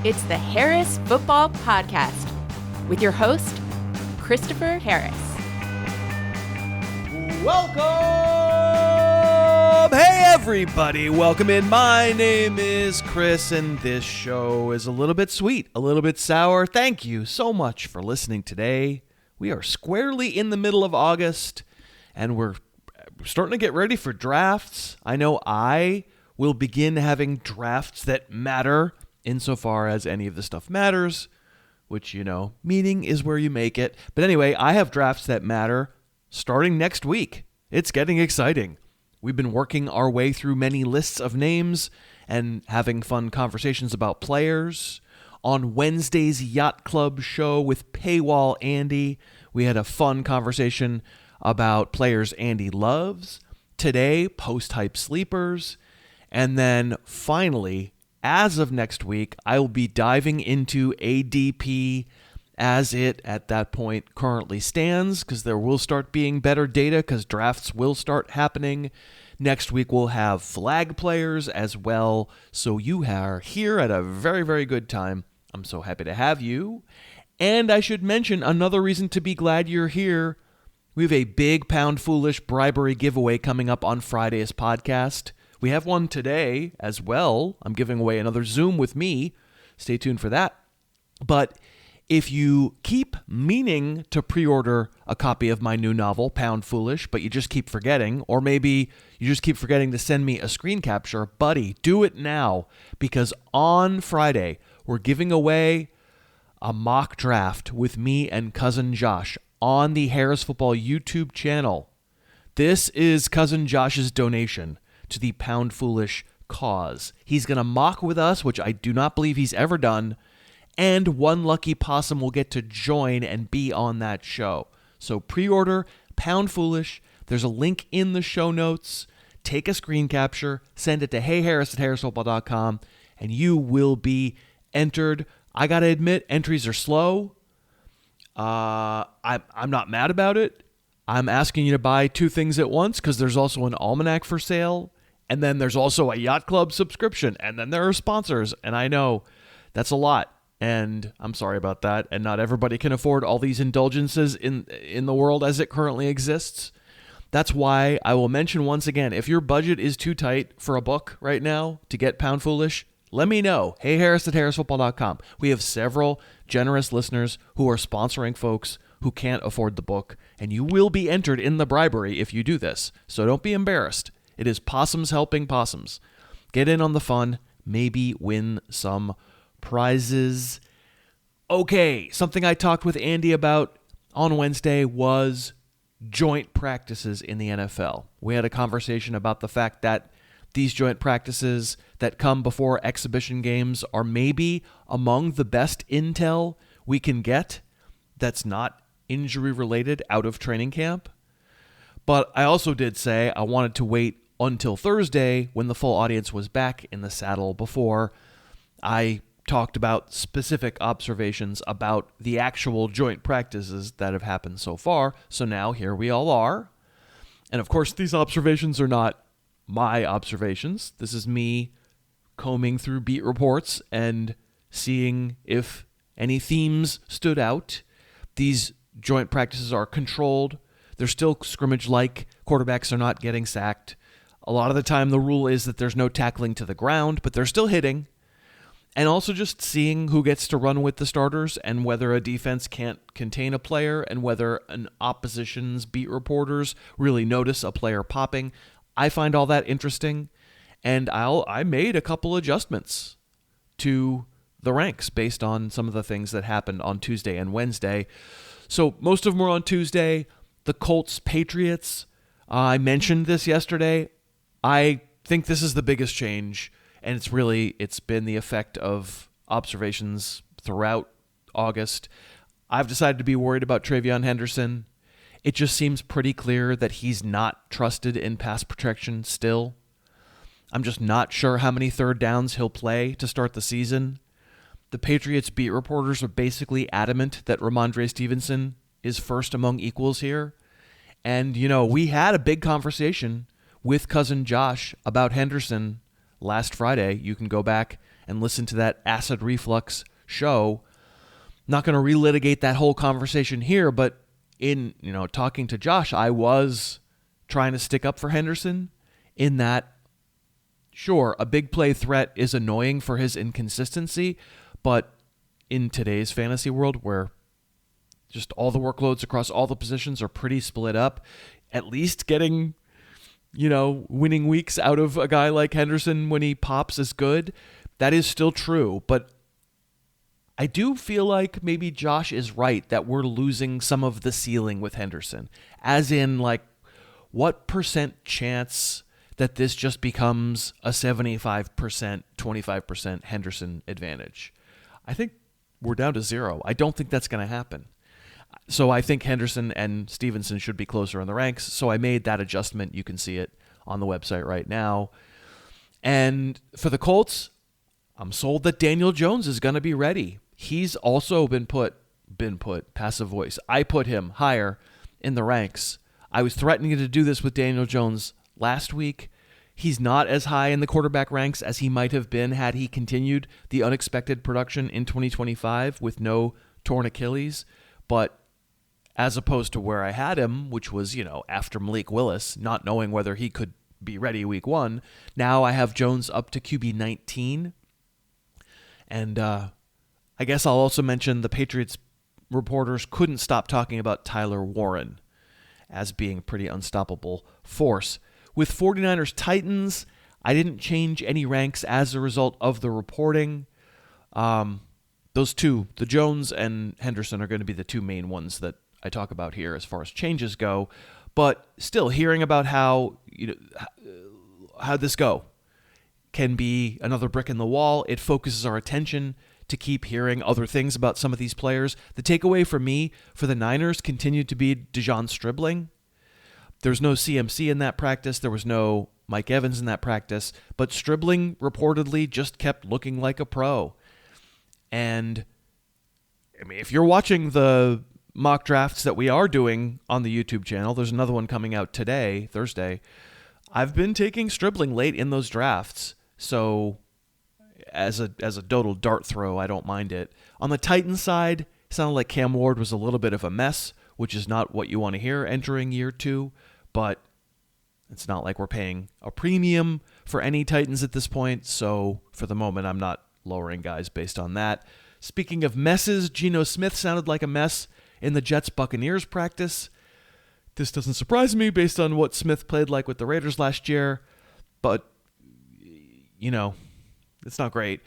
It's the Harris Football Podcast with your host, Christopher Harris. Welcome! Hey, everybody. Welcome in. My name is Chris, and this show is a little bit sweet, a little bit sour. Thank you so much for listening today. We are squarely in the middle of August, and we're starting to get ready for drafts. I know I will begin having drafts that matter insofar as any of the stuff matters, which, you know, meaning is where you make it. But anyway, I have drafts that matter starting next week. It's getting exciting. We've been working our way through many lists of names and having fun conversations about players. On Wednesday's Yacht Club show with Paywall Andy, we had a fun conversation about players Andy loves. Today, post-hype sleepers. And then finally, as of next week, I will be diving into ADP as it, at that point, currently stands, because there will start being better data because drafts will start happening. Next week, we'll have flag players as well. So you are here at a very, very good time. I'm so happy to have you. And I should mention another reason to be glad you're here. We have a big Pound Foolish bribery giveaway coming up on Friday's podcast. We have one today as well. I'm giving away another Zoom with me. Stay tuned for that. But if you keep meaning to pre-order a copy of my new novel, Pound Foolish, but you just keep forgetting, or maybe you just keep forgetting to send me a screen capture, buddy, do it now, because on Friday, we're giving away a mock draft with me and Cousin Josh on the Harris Football YouTube channel. This is Cousin Josh's donation to the Pound Foolish cause. He's going to mock with us, which I do not believe he's ever done, and one lucky possum will get to join and be on that show. So pre-order Pound Foolish. There's a link in the show notes. Take a screen capture, send it to heyharris@harrisfootball.com, and you will be entered. I got to admit, entries are slow. I'm not mad about it. I'm asking you to buy two things at once because there's also an almanac for sale. And then there's also a Yacht Club subscription. And then there are sponsors. And I know that's a lot. And I'm sorry about that. And not everybody can afford all these indulgences in the world as it currently exists. That's why I will mention once again, if your budget is too tight for a book right now to get Pound Foolish, let me know. heyharris@harrisfootball.com. We have several generous listeners who are sponsoring folks who can't afford the book. And you will be entered in the bribery if you do this. So don't be embarrassed. It is possums helping possums. Get in on the fun. Maybe win some prizes. Okay, something I talked with Andy about on Wednesday was joint practices in the NFL. We had a conversation about the fact that these joint practices that come before exhibition games are maybe among the best intel we can get that's not injury-related out of training camp. But I also did say I wanted to wait until Thursday when the full audience was back in the saddle before I talked about specific observations about the actual joint practices that have happened so far. So now here we all are. And of course, these observations are not my observations. This is me combing through beat reports and seeing if any themes stood out. These joint practices are controlled. They're still scrimmage-like. Quarterbacks are not getting sacked. A lot of the time, the rule is that there's no tackling to the ground, but they're still hitting. And also just seeing who gets to run with the starters and whether a defense can't contain a player and whether an opposition's beat reporters really notice a player popping. I find all that interesting, and I made a couple adjustments to the ranks based on some of the things that happened on Tuesday and Wednesday. So most of them were on Tuesday. The Colts-Patriots, I mentioned this yesterday. I think this is the biggest change, and it's been the effect of observations throughout August. I've decided to be worried about TreVeyon Henderson. It just seems pretty clear that he's not trusted in pass protection still. I'm just not sure how many third downs he'll play to start the season. The Patriots beat reporters are basically adamant that Ramondre Stevenson is first among equals here. And, you know, we had a big conversation with Cousin Josh about Henderson last Friday. You can go back and listen to that acid reflux show. Not going to relitigate that whole conversation here, but in, talking to Josh, I was trying to stick up for Henderson in that, sure, a big play threat is annoying for his inconsistency, but in today's fantasy world where just all the workloads across all the positions are pretty split up, at least getting, winning weeks out of a guy like Henderson when he pops is good. That is still true, but I do feel like maybe Josh is right that we're losing some of the ceiling with Henderson, as in, like, what % chance that this just becomes a 75%, 25% Henderson advantage? I think we're down to 0. I don't think that's going to happen. So I think Henderson and Stevenson should be closer in the ranks. So I made that adjustment. You can see it on the website right now. And for the Colts, I'm sold that Daniel Jones is going to be ready. He's also been put passive voice. I put him higher in the ranks. I was threatening to do this with Daniel Jones last week. He's not as high in the quarterback ranks as he might have been had he continued the unexpected production in 2025 with no torn Achilles. But as opposed to where I had him, which was, after Malik Willis, not knowing whether he could be ready week 1, now I have Jones up to QB 19. And I guess I'll also mention the Patriots reporters couldn't stop talking about Tyler Warren as being a pretty unstoppable force. With 49ers Titans, I didn't change any ranks as a result of the reporting. Those two, the Jones and Henderson, are going to be the two main ones that I talk about here as far as changes go. But still, hearing about how this go can be another brick in the wall. It focuses our attention to keep hearing other things about some of these players. The takeaway for me for the Niners continued to be Dejon Stribling. There's no CMC in that practice. There was no Mike Evans in that practice. But Stribling reportedly just kept looking like a pro. And if you're watching the mock drafts that we are doing on the YouTube channel, there's another one coming out today, Thursday. I've been taking Stribling late in those drafts. So as a total dart throw, I don't mind it. On the Titans side, it sounded like Cam Ward was a little bit of a mess, which is not what you want to hear entering year 2, but it's not like we're paying a premium for any Titans at this point, so for the moment, I'm not lowering guys based on that. Speaking of messes, Geno Smith sounded like a mess in the Jets-Buccaneers practice. This doesn't surprise me based on what Smith played like with the Raiders last year, but, it's not great.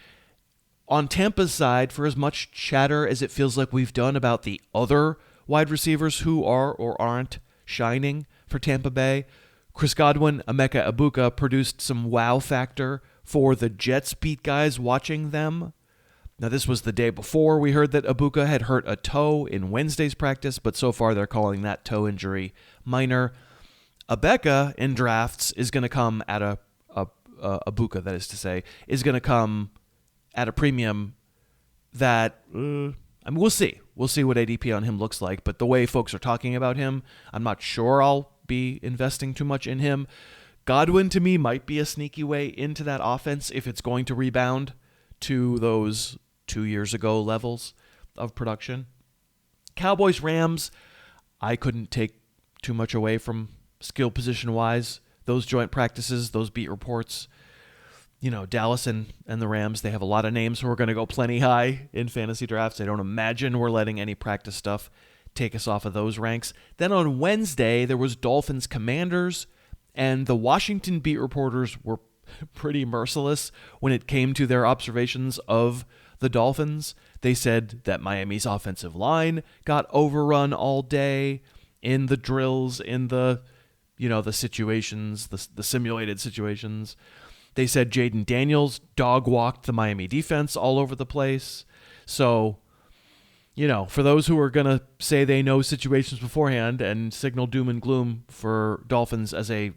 On Tampa's side, for as much chatter as it feels like we've done about the other wide receivers who are or aren't shining for Tampa Bay, Chris Godwin, Emeka Egbuka produced some wow factor for the Jets beat guys watching them. Now, this was the day before we heard that Egbuka had hurt a toe in Wednesday's practice, but so far they're calling that toe injury minor. Egbuka in drafts is going to come at Egbuka, that is to say, is going to come at a premium that, we'll see. We'll see what ADP on him looks like, but the way folks are talking about him, I'm not sure I'll be investing too much in him. Godwin, to me, might be a sneaky way into that offense if it's going to rebound to those 2 years ago levels of production. Cowboys, Rams, I couldn't take too much away from skill position-wise. Those joint practices, those beat reports, Dallas and the Rams, they have a lot of names who are going to go plenty high in fantasy drafts. I don't imagine we're letting any practice stuff take us off of those ranks. Then on Wednesday, there was Dolphins Commanders, and the Washington beat reporters were pretty merciless when it came to their observations of the Dolphins. They said that Miami's offensive line got overrun all day in the drills, in the situations, the simulated situations. They said Jayden Daniels dog-walked the Miami defense all over the place. So, for those who are going to say they know situations beforehand and signal doom and gloom for Dolphins as a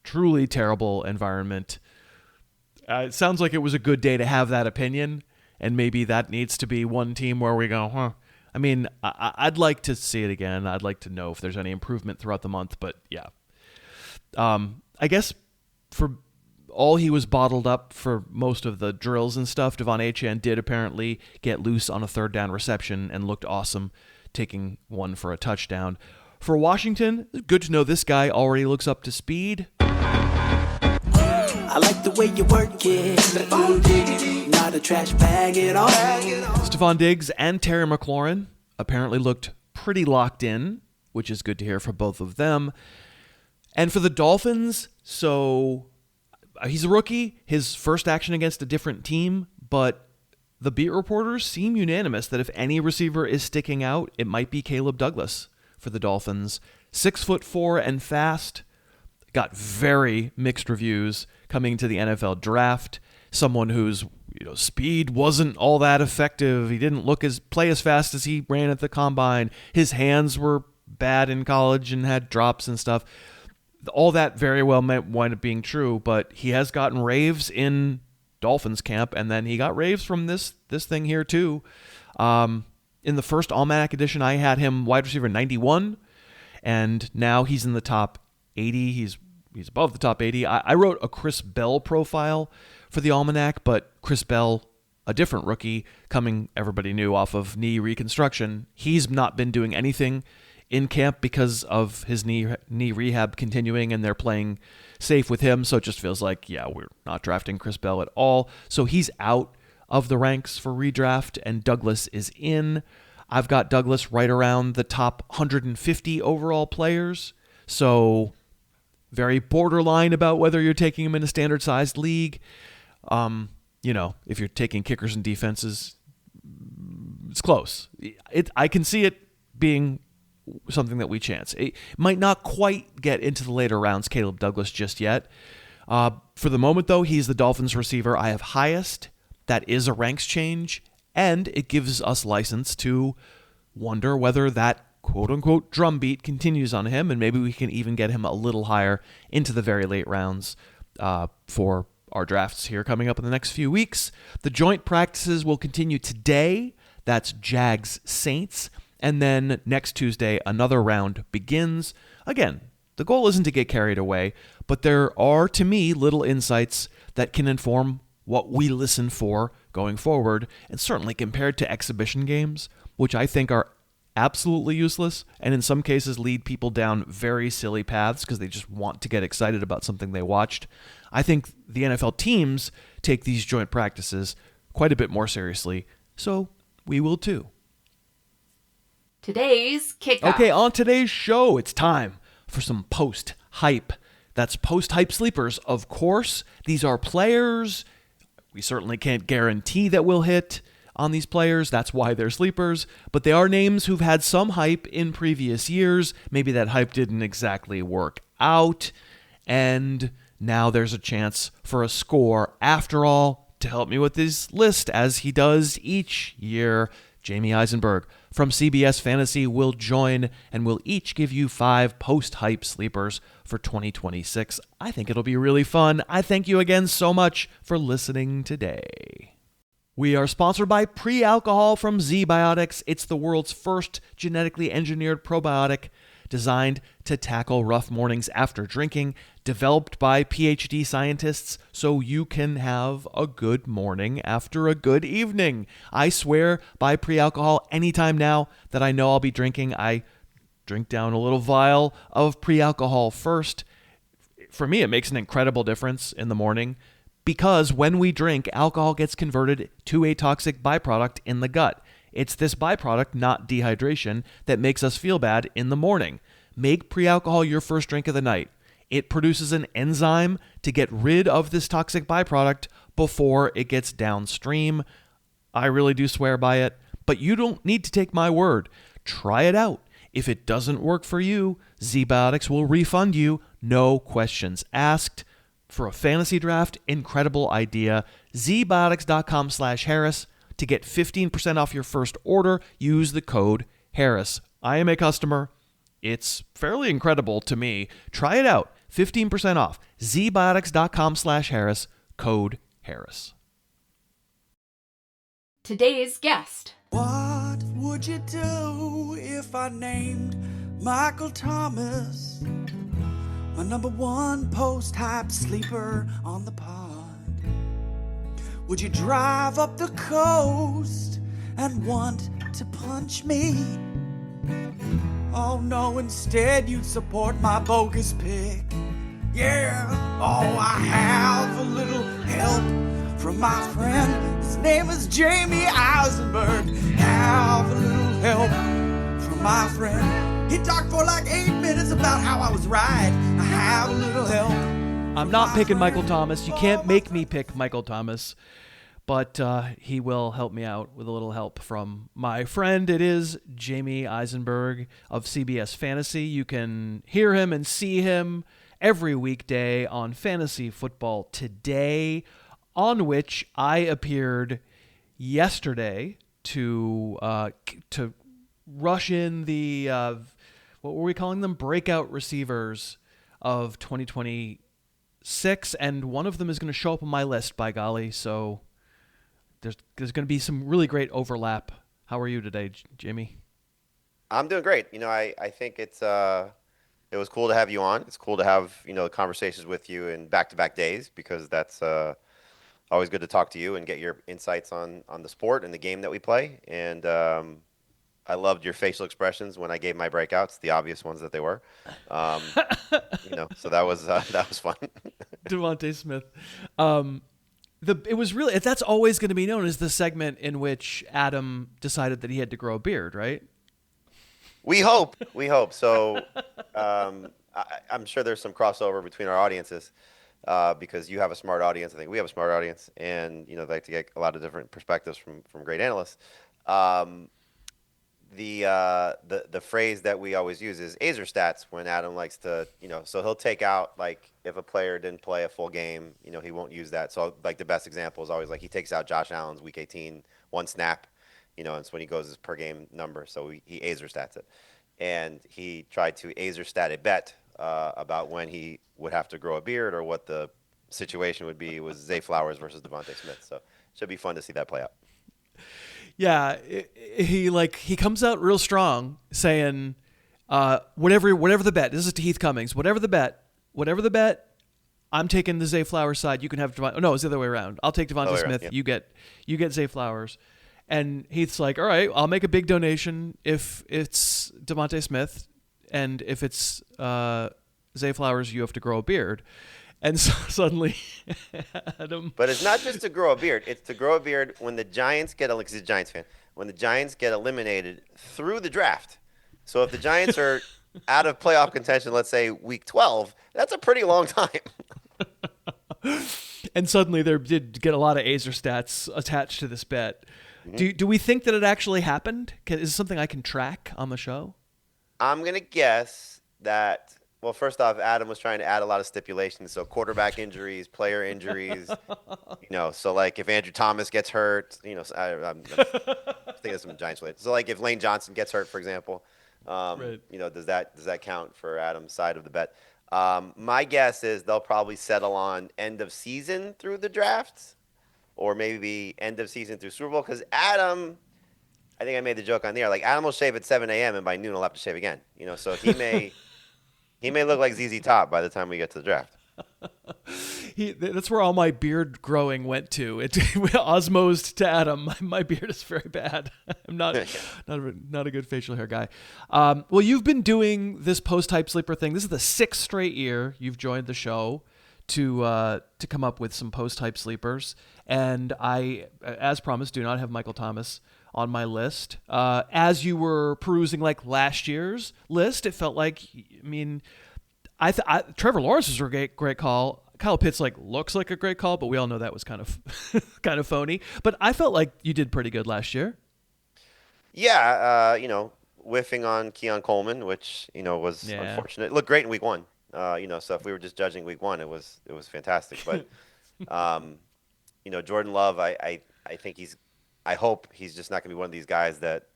truly terrible environment, it sounds like it was a good day to have that opinion, and maybe that needs to be one team where we go, I'd like to see it again. I'd like to know if there's any improvement throughout the month, but yeah. I guess for all he was bottled up for most of the drills and stuff. Devon Achane did apparently get loose on a third down reception and looked awesome, taking one for a touchdown. For Washington, good to know this guy already looks up to speed. I like the way you work it. Stephon Diggs, not a trash bag at all. Stephon Diggs and Terry McLaurin apparently looked pretty locked in, which is good to hear for both of them. And for the Dolphins, so he's a rookie, his first action against a different team, but the beat reporters seem unanimous that if any receiver is sticking out, it might be Caleb Douglas for the Dolphins. 6'4" and fast. Got very mixed reviews coming to the NFL draft. Someone whose speed wasn't all that effective. He didn't play as fast as he ran at the combine. His hands were bad in college and had drops and stuff. All that very well might wind up being true, but he has gotten raves in Dolphins camp, and then he got raves from this thing here too. In the first Almanac edition, I had him wide receiver 91, and now he's in the top 80. He's above the top 80. I wrote a Chris Bell profile for the Almanac, but Chris Bell, a different rookie, coming, everybody knew, off of knee reconstruction. He's not been doing anything in camp because of his knee rehab continuing, and they're playing safe with him. So it just feels like, we're not drafting Chris Bell at all. So he's out of the ranks for redraft, and Douglas is in. I've got Douglas right around the top 150 overall players. So very borderline about whether you're taking him in a standard-sized league. If you're taking kickers and defenses, it's close. I can see it being something that we chance. It might not quite get into the later rounds, Caleb Douglas, just yet. For the moment, though, he's the Dolphins receiver I have highest. That is a ranks change, and it gives us license to wonder whether that quote-unquote drumbeat continues on him, and maybe we can even get him a little higher into the very late rounds for our drafts here coming up in the next few weeks. The joint practices will continue today. That's Jags Saints. And then next Tuesday, another round begins. Again, the goal isn't to get carried away, but there are, to me, little insights that can inform what we listen for going forward, and certainly compared to exhibition games, which I think are absolutely useless and in some cases lead people down very silly paths because they just want to get excited about something they watched. I think the NFL teams take these joint practices quite a bit more seriously, so we will too. Today's kickoff. Okay, on today's show, it's time for some post-hype. That's post-hype sleepers, of course. These are players. We certainly can't guarantee that we'll hit on these players. That's why they're sleepers. But they are names who've had some hype in previous years. Maybe that hype didn't exactly work out. And now there's a chance for a score. After all, to help me with this list, as he does each year, Jamey Eisenberg from CBS Fantasy will join, and we'll each give you 5 post-hype sleepers for 2026. I think it'll be really fun. I thank you again so much for listening today. We are sponsored by Pre-Alcohol from ZBiotics. It's the world's first genetically engineered probiotic designed to tackle rough mornings after drinking, developed by PhD scientists so you can have a good morning after a good evening. I swear by Pre-Alcohol anytime now that I know I'll be drinking, I drink down a little vial of Pre-Alcohol first. For me, it makes an incredible difference in the morning because when we drink, alcohol gets converted to a toxic byproduct in the gut. It's this byproduct, not dehydration, that makes us feel bad in the morning. Make Pre-Alcohol your first drink of the night. It produces an enzyme to get rid of this toxic byproduct before it gets downstream. I really do swear by it, but you don't need to take my word. Try it out. If it doesn't work for you, ZBiotics will refund you, no questions asked. For a fantasy draft, incredible idea. ZBiotics.com/Harris. To get 15% off your first order, use the code Harris. I am a customer. It's fairly incredible to me. Try it out. 15% off. ZBiotics.com/Harris. Code Harris. Today's guest. What would you do if I named Michael Thomas? my number one post-hype sleeper on the pod. Would you drive up the coast and want to punch me? Oh no, instead you'd support my bogus pick. Yeah, oh, I have a little help from my friend. His name is Jamey Eisenberg. Have a little help from my friend. He talked for like 8 minutes about how I was right. I have a little help. I'm not picking Michael Thomas. You can't make me pick Michael Thomas. But he will help me out with a little help from my friend. It is Jamey Eisenberg of CBS Fantasy. You can hear him and see him every weekday on Fantasy Football Today, on which I appeared yesterday to rush in the, what were we calling them? Breakout receivers of 2026. And one of them is going to show up on my list, by golly. So there's going to be some really great overlap. How are you today, Jamey? I'm doing great. I think it was cool to have you on. It's cool to have, conversations with you in back-to-back days, because that's always good to talk to you and get your insights on the sport and the game that we play. And I loved your facial expressions when I gave my breakouts, the obvious ones that they were. So that was fun. Devontae Smith. It was really, that's always going to be known as the segment in which Adam decided that he had to grow a beard, right? We hope. So I'm sure there's some crossover between our audiences, because you have a smart audience. I think we have a smart audience, and they like to get a lot of different perspectives from great analysts. The phrase that we always use is Azer stats when Adam likes to, so he'll take out, like, if a player didn't play a full game, he won't use that. So, like, the best example is always, like, he takes out Josh Allen's week 18, one snap, and it's when he goes his per game number. So he Azer stats it. And he tried to Azer stat a bet about when he would have to grow a beard, or what the situation would be. It was Zay Flowers versus Devontae Smith. So it should be fun to see that play out. Yeah, he comes out real strong saying, whatever the bet. This is to Heath Cummings. Whatever the bet, I'm taking the Zay Flowers side. You can have Devontae. Oh, no, it's the other way around. I'll take Devontae Smith. Yeah. You get Zay Flowers. And Heath's like, all right, I'll make a big donation if it's Devontae Smith, and if it's Zay Flowers, you have to grow a beard. And so suddenly, Adam. But it's not just to grow a beard. It's to grow a beard when the Giants get, because he's a Giants fan, when the Giants get eliminated through the draft. So if the Giants are out of playoff contention, let's say week 12, that's a pretty long time. And suddenly there did get a lot of Azer stats attached to this bet. Mm-hmm. Do we think that it actually happened? Is this something I can track on the show? I'm going to guess that. Well, first off, Adam was trying to add a lot of stipulations. So quarterback injuries, player injuries, so like if Andrew Thomas gets hurt, I'm thinking of some Giants related. So like if Lane Johnson gets hurt, for example, right. Does that count for Adam's side of the bet? My guess is they'll probably settle on end of season through the drafts, or maybe end of season through Super Bowl. Because Adam, I think I made the joke on the air, like Adam will shave at 7 a.m. and by noon he'll have to shave again. So he may. He may look like ZZ Top by the time we get to the draft. That's where all my beard growing went to. It osmosed to Adam. My beard is very bad. I'm not a good facial hair guy. Well, you've been doing this post-type sleeper thing. This is the 6th straight year you've joined the show to come up with some post-type sleepers. And I, as promised, do not have Michael Thomas on my list. As you were perusing like last year's list, it felt like, Trevor Lawrence was a great call. Kyle Pitts looks like a great call, but we all know that was kind of phony. But I felt like you did pretty good last year. Yeah, whiffing on Keon Coleman, which was unfortunate. It looked great in week 1. So if we were just judging week 1, it was fantastic. But Jordan Love, I think I hope he's just not going to be one of these guys that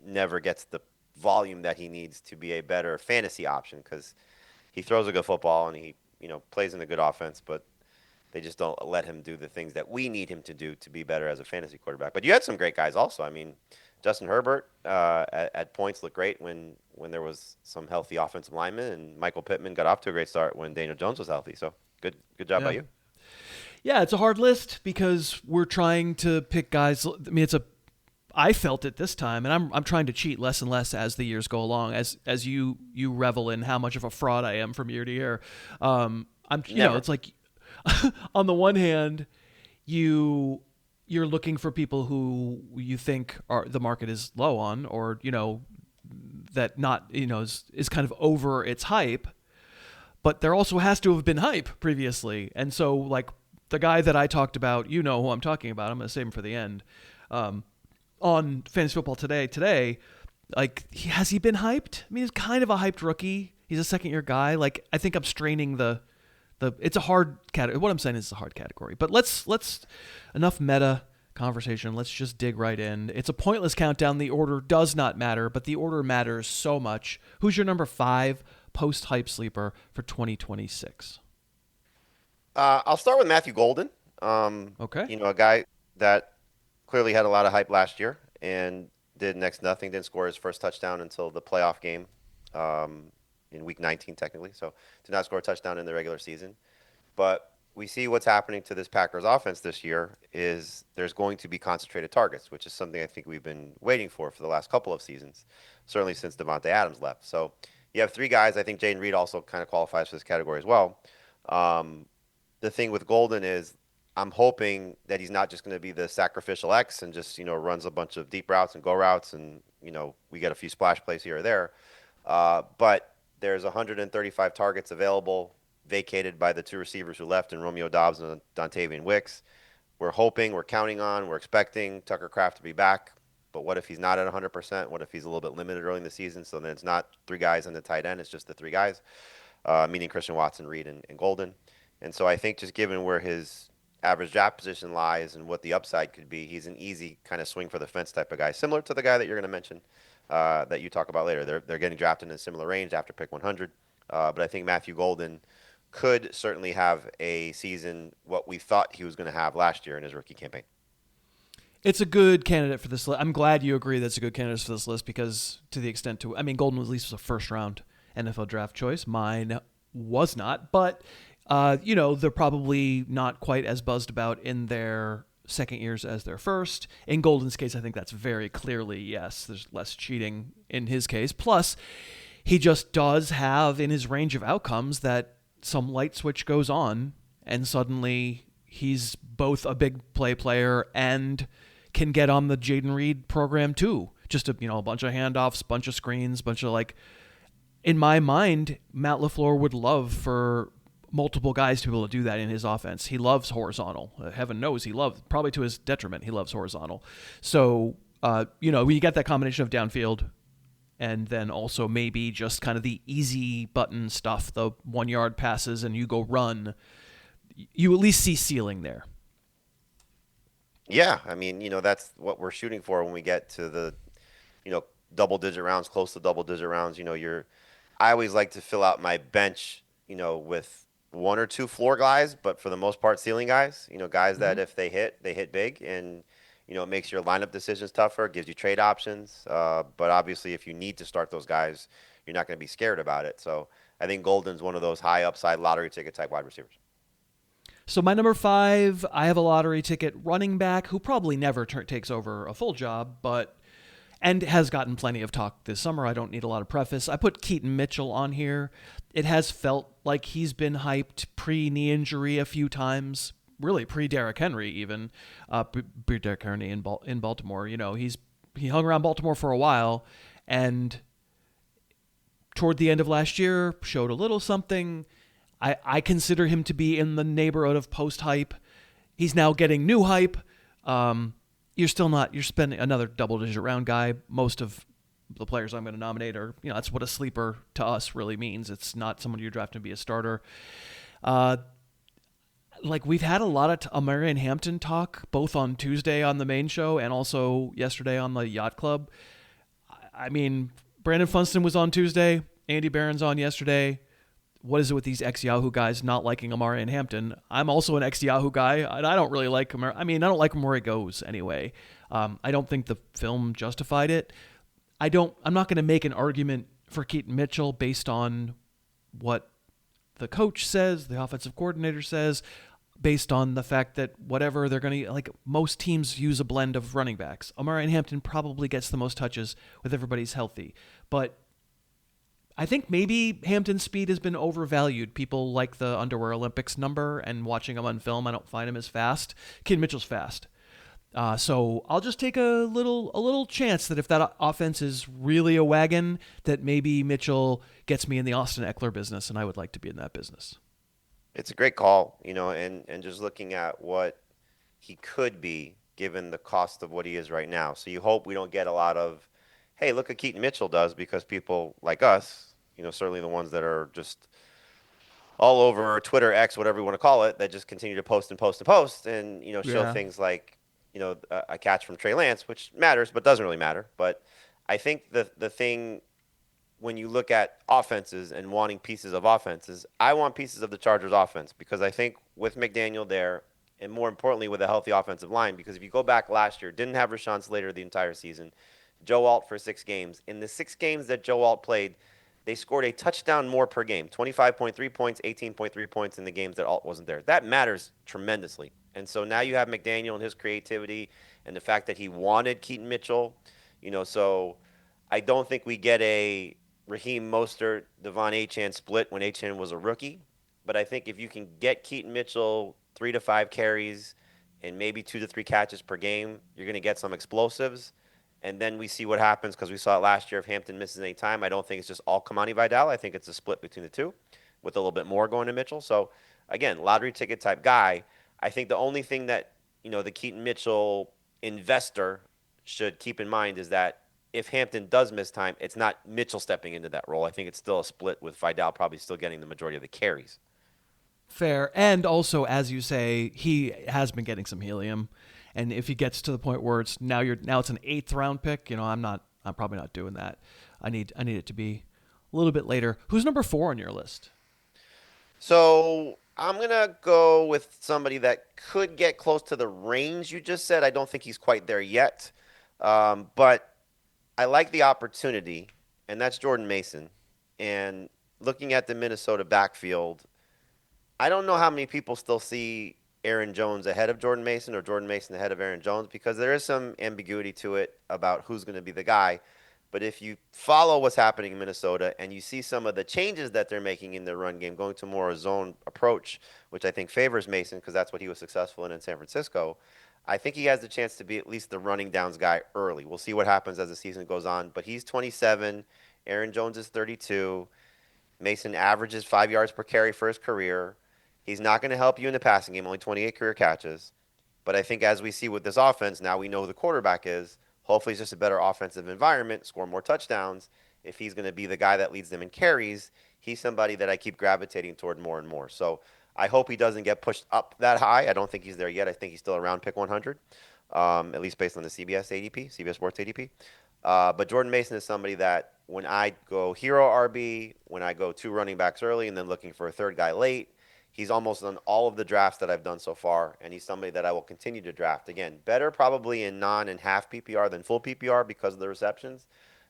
never gets the volume that he needs to be a better fantasy option, because he throws a good football and he plays in a good offense, but they just don't let him do the things that we need him to do to be better as a fantasy quarterback. But you had some great guys also. Justin Herbert at points looked great when there was some healthy offensive linemen, and Michael Pittman got off to a great start when Daniel Jones was healthy. So good job by Yeah. you. Yeah, it's a hard list because we're trying to pick guys. I mean, I felt it this time, and I'm trying to cheat less and less as the years go along. As you revel in how much of a fraud I am from year to year. It's like on the one hand, you're looking for people who you think the market is low on, or that not is kind of over its hype. But there also has to have been hype previously, and so like the guy that I talked about, who I'm talking about. I'm going to save him for the end. On Fantasy Football Today, like, has he been hyped? I mean, he's kind of a hyped rookie. He's a second-year guy. Like, I think I'm straining the. It's a hard category. What I'm saying is it's a hard category. But let's enough meta conversation. Let's just dig right in. It's a pointless countdown. The order does not matter, but the order matters so much. Who's your number 5 post-hype sleeper for 2026? I'll start with Matthew Golden. Okay. A guy that clearly had a lot of hype last year and did next to nothing. Didn't score his first touchdown until the playoff game in week 19, technically. So did not score a touchdown in the regular season. But we see what's happening to this Packers offense this year is there's going to be concentrated targets, which is something I think we've been waiting for the last couple of seasons, certainly since Devontae Adams left. So you have 3 guys. I think Jayden Reed also kind of qualifies for this category as well. The thing with Golden is I'm hoping that he's not just going to be the sacrificial X and just, runs a bunch of deep routes and go routes and, we get a few splash plays here or there. But there's 135 targets available, vacated by the 2 receivers who left in Romeo Doubs and Dontavian Wicks. We're hoping, we're counting on, we're expecting Tucker Kraft to be back. But what if he's not at 100%? What if he's a little bit limited early in the season? So then it's not 3 guys and the tight end. It's just the 3 guys, meaning Christian Watson, Reed, and Golden. And so I think just given where his average draft position lies and what the upside could be, he's an easy kind of swing for the fence type of guy, similar to the guy that you're going to mention that you talk about later. They're getting drafted in a similar range after pick 100. But I think Matthew Golden could certainly have a season what we thought he was going to have last year in his rookie campaign. It's a good candidate for this list. I'm glad you agree that's a good candidate for this list because to the extent Golden at least was a first-round NFL draft choice. Mine was not, but they're probably not quite as buzzed about in their second years as their first. In Golden's case, I think that's very clearly yes. There's less cheating in his case. Plus, he just does have in his range of outcomes that some light switch goes on, and suddenly he's both a big play player and can get on the Jayden Reed program too. Just a bunch of handoffs, bunch of screens, bunch of in my mind, Matt LaFleur would love for multiple guys to be able to do that in his offense. He loves horizontal. Heaven knows he loves, probably to his detriment, he loves horizontal. So, when you get that combination of downfield and then also maybe just kind of the easy button stuff, the 1-yard passes and you go run, you at least see ceiling there. Yeah, that's what we're shooting for when we get to the, double-digit rounds, close to double-digit rounds. I always like to fill out my bench, with 1 or 2 floor guys, but for the most part, ceiling guys. Guys that if they hit big, and it makes your lineup decisions tougher, gives you trade options. But obviously, if you need to start those guys, you're not going to be scared about it. So I think Golden's one of those high upside lottery ticket type wide receivers. So my number 5, I have a lottery ticket running back who probably never takes over a full job, and has gotten plenty of talk this summer. I don't need a lot of preface. I put Keaton Mitchell on here. It has felt like he's been hyped pre-knee injury a few times, really pre-Derrick Henry even, pre-Derrick Henry in Baltimore. He hung around Baltimore for a while, and toward the end of last year showed a little something. I consider him to be in the neighborhood of post-hype. He's now getting new hype. You're spending another double-digit round guy. Most of the players I'm going to nominate are, that's what a sleeper to us really means. It's not someone you're drafting to be a starter. We've had a lot of Marion Hampton talk, both on Tuesday on the main show and also yesterday on the Yacht Club. Brandon Funston was on Tuesday. Andy Barron's on yesterday. what is it with these ex-Yahoo guys not liking Amari and Hampton? I'm also an ex-Yahoo guy, and I don't really like him. I mean, I don't like him where he goes anyway. I don't think the film justified it. I'm not going to make an argument for Keaton Mitchell based on what the coach says, the offensive coordinator says, based on the fact that whatever they're going to, like, most teams use a blend of running backs. Amari and Hampton probably gets the most touches with everybody's healthy. But I think maybe Hampton's speed has been overvalued. People like the Underwear Olympics number, and watching him on film, I don't find him as fast. Keaton Mitchell's fast. So I'll just take a little chance that if that offense is really a wagon, that maybe Mitchell gets me in the Austin Eckler business, and I would like to be in that business. It's a great call, and just looking at what he could be given the cost of what he is right now. So you hope we don't get a lot of, hey, look what Keaton Mitchell does, because people like us, certainly the ones that are just all over Twitter, X, whatever you want to call it, that just continue to post and post and post and, show things like, a catch from Trey Lance, which matters, but doesn't really matter. But I think the thing when you look at offenses and wanting pieces of offenses, I want pieces of the Chargers offense, because I think with McDaniel there, and more importantly with a healthy offensive line, because if you go back last year, didn't have Rashawn Slater the entire season, Joe Alt for 6 games. In the 6 games that Joe Alt played, they scored a touchdown more per game, 25.3 points, 18.3 points in the games that Alt wasn't there. That matters tremendously. And so now you have McDaniel and his creativity and the fact that he wanted Keaton Mitchell. So I don't think we get a Raheem Mostert, Devon Achane split when Achane was a rookie. But I think if you can get Keaton Mitchell 3 to 5 carries and maybe 2 to 3 catches per game, you're going to get some explosives. And then we see what happens, because we saw it last year. If Hampton misses any time, I don't think it's just all Kamani Vidal. I think it's a split between the two with a little bit more going to Mitchell. So, again, lottery ticket type guy. I think the only thing that, the Keaton Mitchell investor should keep in mind is that if Hampton does miss time, it's not Mitchell stepping into that role. I think it's still a split with Vidal probably still getting the majority of the carries. Fair. And also, as you say, he has been getting some helium. And if he gets to the point where it's now it's an 8th round pick, I'm probably not doing that. I need it to be a little bit later. Who's number 4 on your list? So I'm going to go with somebody that could get close to the range you just said. I don't think he's quite there yet. But I like the opportunity, and that's Jordan Mason. And looking at the Minnesota backfield, I don't know how many people still see Aaron Jones ahead of Jordan Mason or Jordan Mason ahead of Aaron Jones, because there is some ambiguity to it about who's going to be the guy. But if you follow what's happening in Minnesota and you see some of the changes that they're making in their run game, going to more a zone approach, which I think favors Mason because that's what he was successful in San Francisco, I think he has the chance to be at least the running downs guy early. We'll see what happens as the season goes on. But he's 27. Aaron Jones is 32. Mason averages 5 yards per carry for his career. He's not going to help you in the passing game, only 28 career catches. But I think as we see with this offense, now we know who the quarterback is. Hopefully it's just a better offensive environment, score more touchdowns. If he's going to be the guy that leads them in carries, he's somebody that I keep gravitating toward more and more. So I hope he doesn't get pushed up that high. I don't think he's there yet. I think he's still around pick 100, at least based on the CBS Sports ADP. But Jordan Mason is somebody that when I go hero RB, when I go 2 running backs early and then looking for a third guy late, he's almost on all of the drafts that I've done so far, and he's somebody that I will continue to draft. Again, better probably in non and half PPR than full PPR because of the receptions.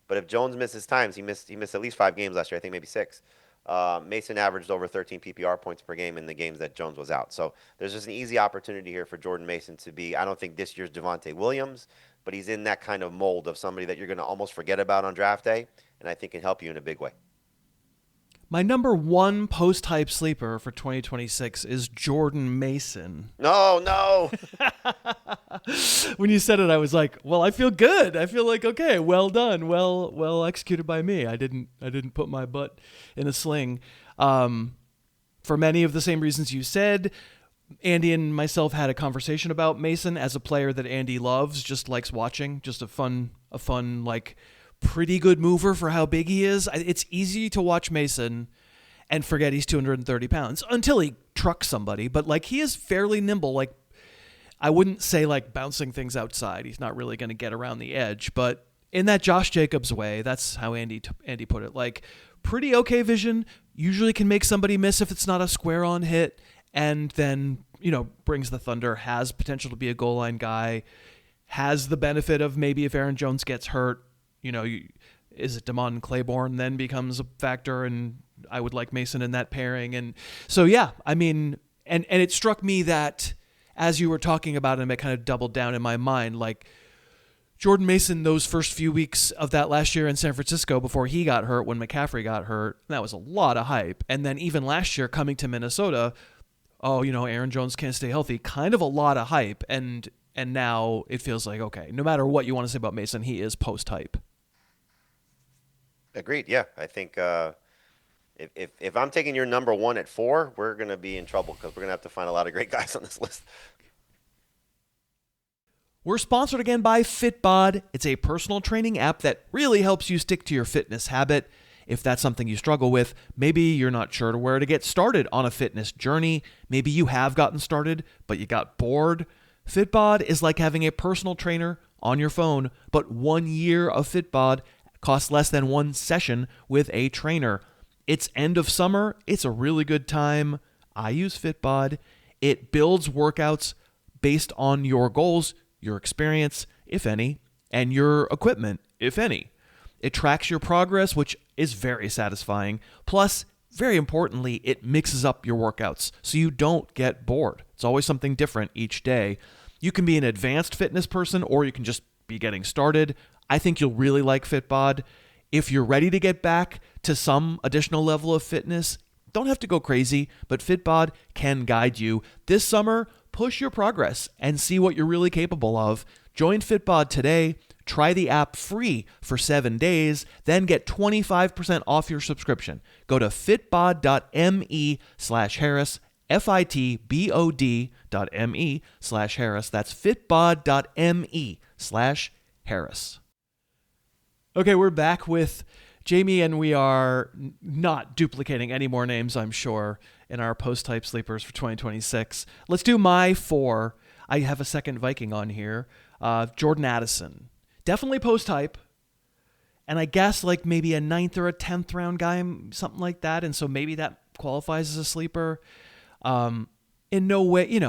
But if Jones misses times, he missed at least 5 games last year, I think maybe 6. Mason averaged over 13 PPR points per game in the games that Jones was out. So there's just an easy opportunity here for Jordan Mason to be, I don't think this year's Devontae Williams, but he's in that kind of mold of somebody that you're going to almost forget about on draft day, and I think can help you in a big way. My number 1 post-hype sleeper for 2026 is Jordan Mason. No. When you said it, I was like, well, I feel good. I feel like, okay, well done. Well executed by me. I didn't put my butt in a sling. For many of the same reasons you said, Andy and myself had a conversation about Mason as a player that Andy loves, just likes watching, just a fun, like, pretty good mover for how big he is. It's easy to watch Mason and forget he's 230 pounds until he trucks somebody, but like he is fairly nimble. Like I wouldn't say like bouncing things outside. He's not really going to get around the edge, but in that Josh Jacobs way. That's how Andy put it. Like, pretty okay vision, usually can make somebody miss if it's not a square on hit, and then, brings the thunder, has potential to be a goal line guy, has the benefit of maybe if Aaron Jones gets hurt, is it Damon Claiborne then becomes a factor, and I would like Mason in that pairing. And so, yeah, I mean, and it struck me that as you were talking about him, it kind of doubled down in my mind, like Jordan Mason, those first few weeks of that last year in San Francisco before he got hurt, when McCaffrey got hurt, that was a lot of hype. And then even last year coming to Minnesota, Aaron Jones can't stay healthy, kind of a lot of hype. And now it feels like, okay, no matter what you want to say about Mason, he is post-hype. Agreed. Yeah, I think if I'm taking your number one at 4, we're going to be in trouble because we're going to have to find a lot of great guys on this list. We're sponsored again by Fitbod. It's a personal training app that really helps you stick to your fitness habit. If that's something you struggle with, maybe you're not sure where to get started on a fitness journey. Maybe you have gotten started, but you got bored. Fitbod is like having a personal trainer on your phone, but 1 year of Fitbod costs less than 1 session with a trainer. It's end of summer. It's a really good time. I use Fitbod. It builds workouts based on your goals, your experience, if any, and your equipment, if any. It tracks your progress, which is very satisfying. Plus, very importantly, it mixes up your workouts so you don't get bored. It's always something different each day. You can be an advanced fitness person or you can just be getting started. I think you'll really like Fitbod. If you're ready to get back to some additional level of fitness, don't have to go crazy, but Fitbod can guide you. This summer, push your progress and see what you're really capable of. Join Fitbod today. Try the app free for 7 days, then get 25% off your subscription. Go to fitbod.me/Harris, fitbod.me/Harris. That's fitbod.me/Harris. Okay, we're back with Jamey, and we are not duplicating any more names, I'm sure, in our post-type sleepers for 2026. Let's do my 4. I have a second Viking on here. Jordan Addison. Definitely post-hype. And I guess like maybe a 9th or a 10th round guy, something like that. And so maybe that qualifies as a sleeper. In no way,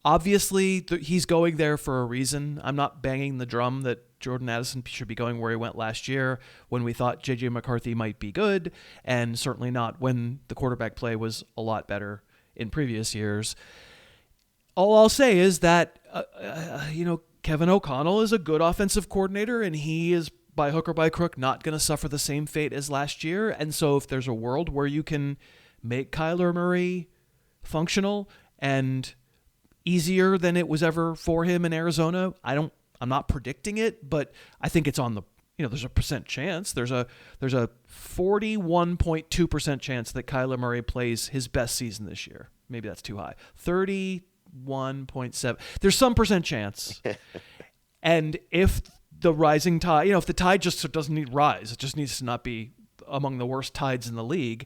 obviously he's going there for a reason. I'm not banging the drum that Jordan Addison should be going where he went last year when we thought J.J. McCarthy might be good, and certainly not when the quarterback play was a lot better in previous years. All I'll say is that, Kevin O'Connell is a good offensive coordinator, and he is, by hook or by crook, not going to suffer the same fate as last year. And so if there's a world where you can make Kyler Murray functional and easier than it was ever for him in Arizona, I'm not predicting it, but I think it's on the, there's a percent chance. There's a 41.2% chance that Kyler Murray plays his best season this year. Maybe that's too high. 31.7. There's some percent chance. And if the rising tide, if the tide just doesn't need to rise, it just needs to not be among the worst tides in the league,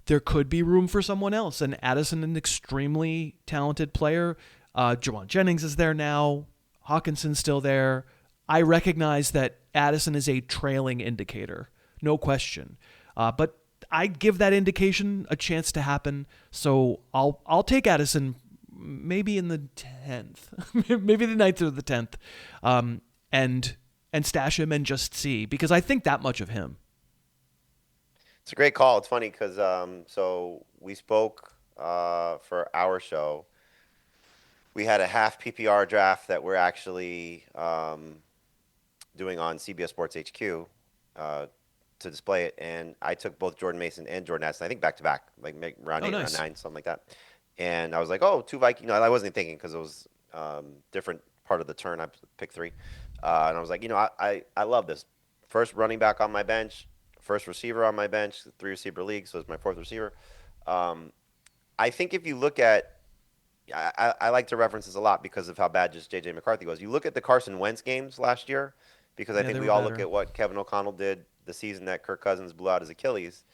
there could be room for someone else. And Addison, an extremely talented player. Jawan Jennings is there now. Hawkinson's still there. I recognize that Addison is a trailing indicator, no question. But I give that indication a chance to happen. So I'll take Addison maybe in the 10th, maybe the 9th or the 10th, and stash him and just see, because I think that much of him. It's a great call. It's funny because so we spoke for our show. We had a half PPR draft that we're actually doing on CBS Sports HQ to display it, and I took both Jordan Mason and Jordan Addison, I think back to back, like round 8, nice. round 9, something like that. And I was like, 2 Vikings. I wasn't thinking because it was different part of the turn. I picked 3, and I was like, I love this. First running back on my bench, first receiver on my bench, 3 receiver league, so it's my 4th receiver. I think if you look at, I like to reference this a lot because of how bad just J.J. McCarthy was. You look at the Carson Wentz games last year, because I think we all look at what Kevin O'Connell did the season that Kirk Cousins blew out his Achilles,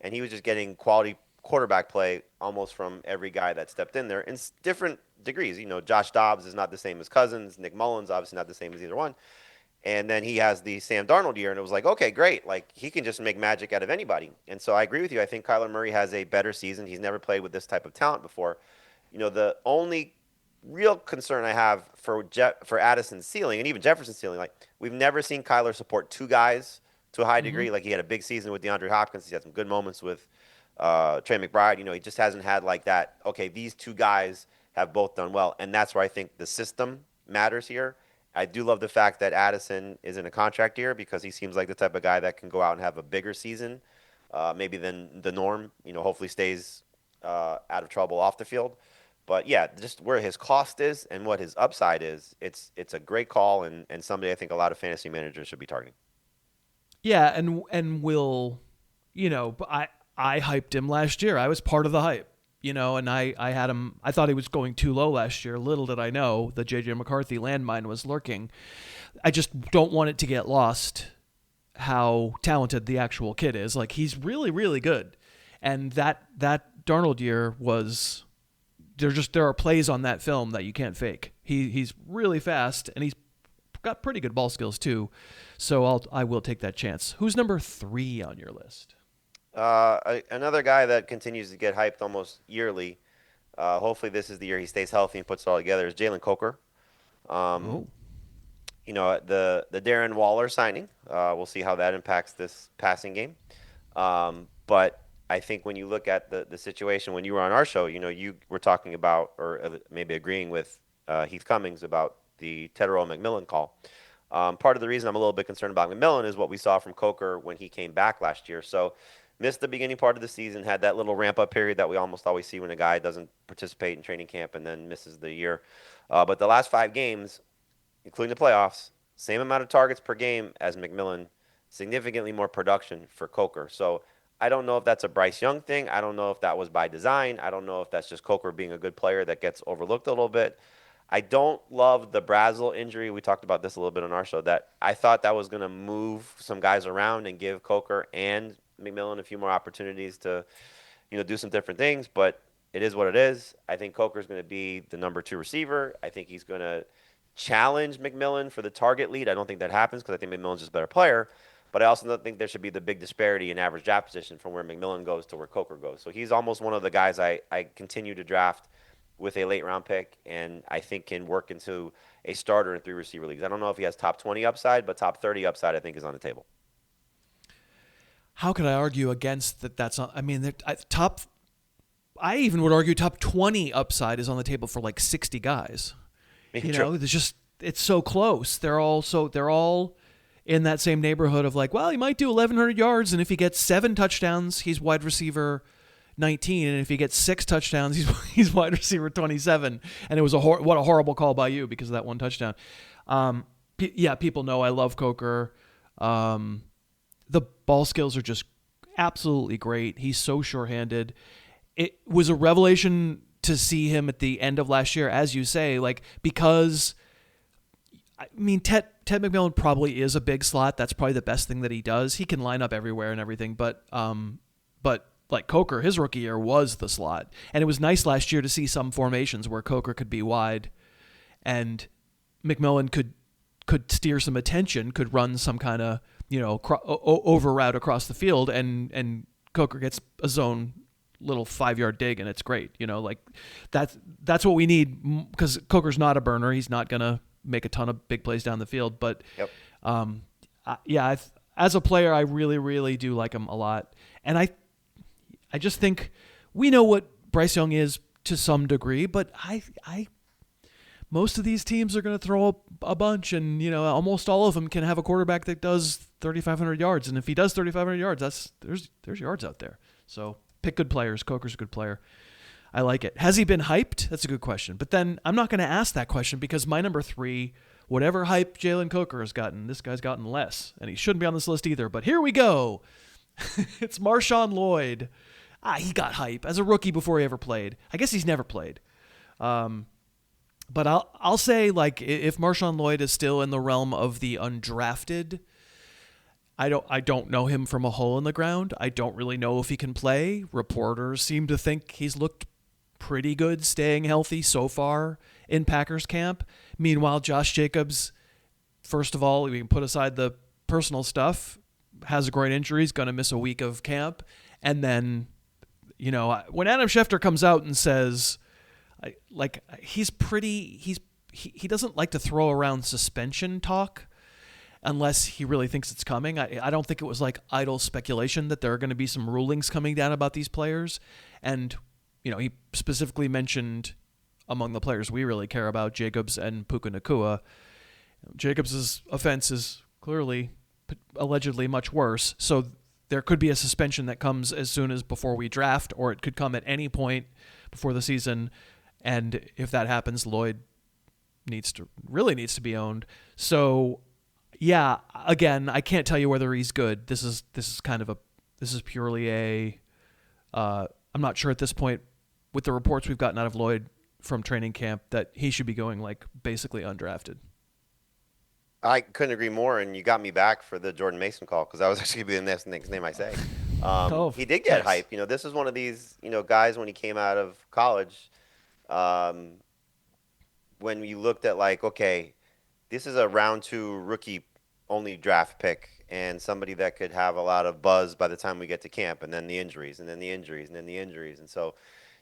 and he was just getting quality quarterback play almost from every guy that stepped in there in different degrees. Josh Dobbs is not the same as Cousins. Nick Mullins obviously not the same as either one. And then he has the Sam Darnold year, and it was like, okay, great. Like, he can just make magic out of anybody. And so I agree with you. I think Kyler Murray has a better season. He's never played with this type of talent before. The only real concern I have for Addison's ceiling and even Jefferson's ceiling, like, we've never seen Kyler support two guys to a high degree. Like, he had a big season with DeAndre Hopkins. He had some good moments with Trey McBride. He just hasn't had like that, okay, these two guys have both done well. And that's where I think the system matters here. I do love the fact that Addison is in a contract year because he seems like the type of guy that can go out and have a bigger season, maybe than the norm. Hopefully stays out of trouble off the field. But yeah, just where his cost is and what his upside is, it's a great call and somebody I think a lot of fantasy managers should be targeting. Yeah, and will, I hyped him last year. I was part of the hype. And I had him, I thought he was going too low last year. Little did I know the J.J. McCarthy landmine was lurking. I just don't want it to get lost how talented the actual kid is. Like, he's really, really good. And that Darnold year was, there are plays on that film that you can't fake. He's really fast, and he's got pretty good ball skills too. So I will take that chance. Who's number 3 on your list? Another guy that continues to get hyped almost yearly. Hopefully this is the year he stays healthy and puts it all together. Is Jalen Coker. The Darren Waller signing. We'll see how that impacts this passing game. But I think when you look at the situation when you were on our show, you were talking about or maybe agreeing with Heath Cummings about the Tedero McMillan call. Part of the reason I'm a little bit concerned about McMillan is what we saw from Coker when he came back last year. So missed the beginning part of the season, had that little ramp-up period that we almost always see when a guy doesn't participate in training camp and then misses the year. But the last 5 games, including the playoffs, same amount of targets per game as McMillan, significantly more production for Coker. So I don't know if that's a Bryce Young thing. I don't know if that was by design. I don't know if that's just Coker being a good player that gets overlooked a little bit. I don't love the Brazel injury. We talked about this a little bit on our show, that I thought that was going to move some guys around and give Coker and McMillan a few more opportunities to, do some different things, but it is what it is. I think Coker's going to be the number 2 receiver. I think he's going to challenge McMillan for the target lead. I don't think that happens because I think McMillan's just a better player, but I also don't think there should be the big disparity in average draft position from where McMillan goes to where Coker goes. So he's almost one of the guys I continue to draft with a late round pick, and I think can work into a starter in 3 receiver leagues. I don't know if he has top 20 upside, but top 30 upside I think is on the table. How could I argue against that? That's not, I mean, I even would argue top 20 upside is on the table for like 60 guys. There's just, it's so close. They're all in that same neighborhood of like, well, he might do 1,100 yards, and if he gets 7 touchdowns, he's wide receiver 19, and if he gets 6 touchdowns, he's wide receiver 27. And it was what a horrible call by you because of that 1 touchdown. People know I love Coker. The ball skills are just absolutely great. He's so sure-handed. It was a revelation to see him at the end of last year, as you say, like, because Ted McMillan probably is a big slot. That's probably the best thing that he does. He can line up everywhere and everything, but like Coker, his rookie year was the slot. And it was nice last year to see some formations where Coker could be wide and McMillan could steer some attention, could run some kind of, over route across the field, and Coker gets a zone little 5-yard dig, and it's great. That's what we need, because Coker's not a burner. He's not going to make a ton of big plays down the field. But, yep. As a player, I really, really do like him a lot. And I just think we know what Bryce Young is to some degree, but most of these teams are going to throw a bunch, and almost all of them can have a quarterback that does 3,500 yards. And if he does 3,500 yards, there's yards out there. So pick good players. Coker's a good player. I like it. Has he been hyped? That's a good question. But then I'm not going to ask that question because my number 3, whatever hype Jalen Coker has gotten, this guy's gotten less, and he shouldn't be on this list either. But here we go. It's MarShawn Lloyd. He got hype as a rookie before he ever played. I guess he's never played. But I'll say, like, if MarShawn Lloyd is still in the realm of the undrafted, I don't know him from a hole in the ground. I don't really know if he can play. Reporters seem to think he's looked pretty good staying healthy so far in Packers camp. Meanwhile, Josh Jacobs first of all, we can put aside the personal stuff, has a groin injury, is going to miss a week of camp. And then, when Adam Schefter comes out and says, he doesn't like to throw around suspension talk unless he really thinks it's coming. I don't think it was like idle speculation that there are going to be some rulings coming down about these players. And, he specifically mentioned among the players we really care about, Jacobs and Puka Nacua. Jacobs' offense is clearly, allegedly much worse. So there could be a suspension that comes as soon as before we draft, or it could come at any point before the season. And if that happens, Lloyd really needs to be owned. So, yeah, again, I can't tell you whether he's good. This is purely I'm not sure at this point with the reports we've gotten out of Lloyd from training camp that he should be going basically undrafted. I couldn't agree more, and you got me back for the Jordan Mason call because that was actually going to be the next name I say. He did get hype. This is one of these guys when he came out of college. When we looked at okay, this is a round 2 rookie only draft pick and somebody that could have a lot of buzz by the time we get to camp, and then the injuries, and then the injuries, and then the injuries. And so,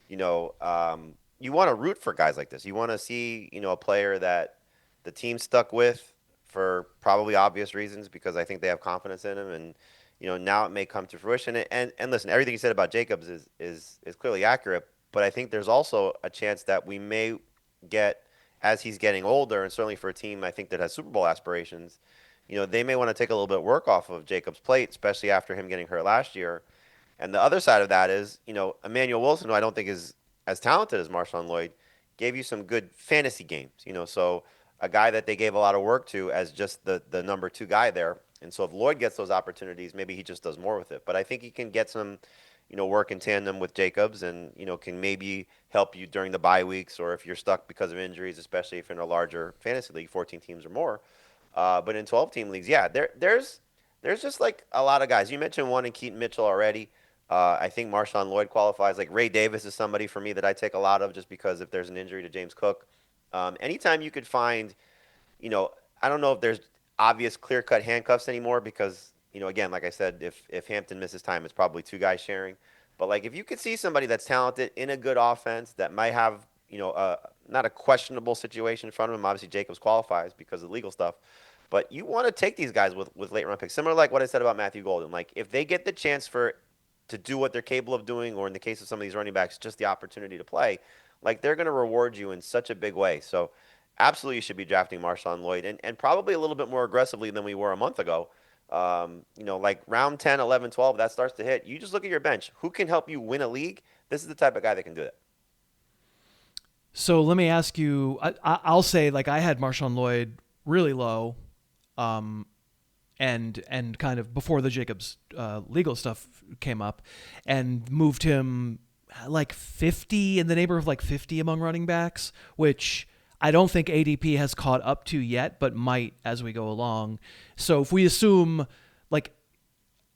you want to root for guys like this. You want to see, a player that the team stuck with for probably obvious reasons because I think they have confidence in him. And, now it may come to fruition. And listen, everything you said about Jacobs is clearly accurate, but I think there's also a chance that we may get, as he's getting older, and certainly for a team I think that has Super Bowl aspirations, they may want to take a little bit of work off of Jacobs' plate, especially after him getting hurt last year. And the other side of that is, Emmanuel Wilson, who I don't think is as talented as MarShawn Lloyd, gave you some good fantasy games. So a guy that they gave a lot of work to as just the number 2 guy there. And so if Lloyd gets those opportunities, maybe he just does more with it. But I think he can get some, work in tandem with Jacobs and, can maybe help you during the bye weeks or if you're stuck because of injuries, especially if you're in a larger fantasy league, 14 teams or more. But in 12-team leagues, yeah, there's just a lot of guys. You mentioned one in Keaton Mitchell already. I think MarShawn Lloyd qualifies. Ray Davis is somebody for me that I take a lot of just because if there's an injury to James Cook. Anytime you could find, I don't know if there's obvious clear-cut handcuffs anymore because, again, like I said, if Hampton misses time, it's probably 2 guys sharing. But, if you could see somebody that's talented in a good offense that might have, not a questionable situation in front of him. Obviously, Jacobs qualifies because of legal stuff. But you want to take these guys with late-round picks. Similar like what I said about Matthew Golden. If they get the chance to do what they're capable of doing, or in the case of some of these running backs, just the opportunity to play, they're going to reward you in such a big way. So absolutely you should be drafting MarShawn Lloyd and probably a little bit more aggressively than we were a month ago. Round 10, 11, 12, that starts to hit. You just look at your bench. Who can help you win a league? This is the type of guy that can do that. So let me ask you, I'll say I had MarShawn Lloyd really low and kind of before the Jacobs legal stuff came up and moved him 50 in the neighborhood of 50 among running backs, which I don't think ADP has caught up to yet, but might as we go along. So if we assume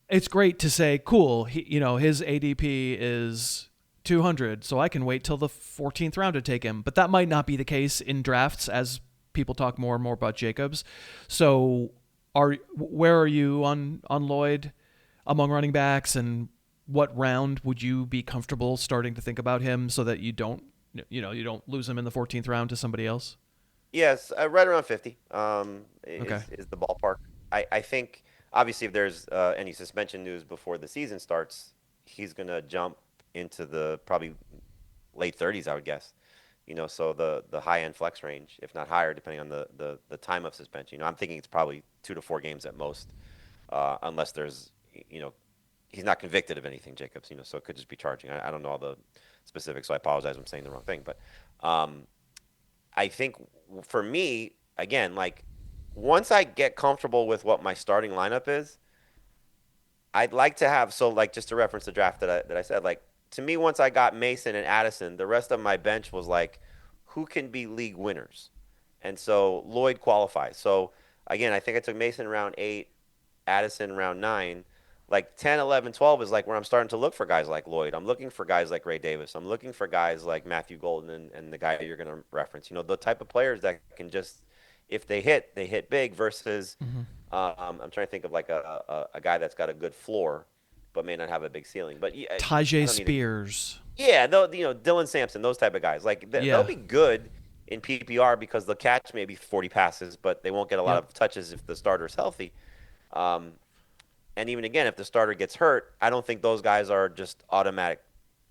it's great to say, cool, his ADP is 200, so I can wait till the 14th round to take him. But that might not be the case in drafts as people talk more and more about Jacobs. So where are you on Lloyd among running backs, and what round would you be comfortable starting to think about him so that you don't lose him in the 14th round to somebody else? Yes, right around 50 okay. is the ballpark. I think obviously if there's any suspension news before the season starts, he's going to jump into the probably late 30s, I would guess. So the high-end flex range, if not higher, depending on the time of suspension. I'm thinking it's probably 2 to 4 games at most, unless there's, he's not convicted of anything, Jacobs, so it could just be charging. I don't know all the specifics, so I apologize if I'm saying the wrong thing. But I think for me, again, once I get comfortable with what my starting lineup is, I'd like to have, just to reference the draft that I said, to me, once I got Mason and Addison, the rest of my bench was who can be league winners? And so Lloyd qualifies. So, again, I think I took Mason round 8, Addison round 9. 10, 11, 12 is where I'm starting to look for guys like Lloyd. I'm looking for guys like Ray Davis. I'm looking for guys like Matthew Golden and the guy you're going to reference. The type of players that can just if they hit big versus I'm trying to think of like a guy that's got a good floor but may not have a big ceiling. But yeah, Tajay Spears. Yeah, Dylan Sampson, those type of guys. Like they'll be good in PPR because they'll catch maybe 40 passes, but they won't get a lot of touches if the starter's healthy. And even again, if the starter gets hurt, I don't think those guys are just automatic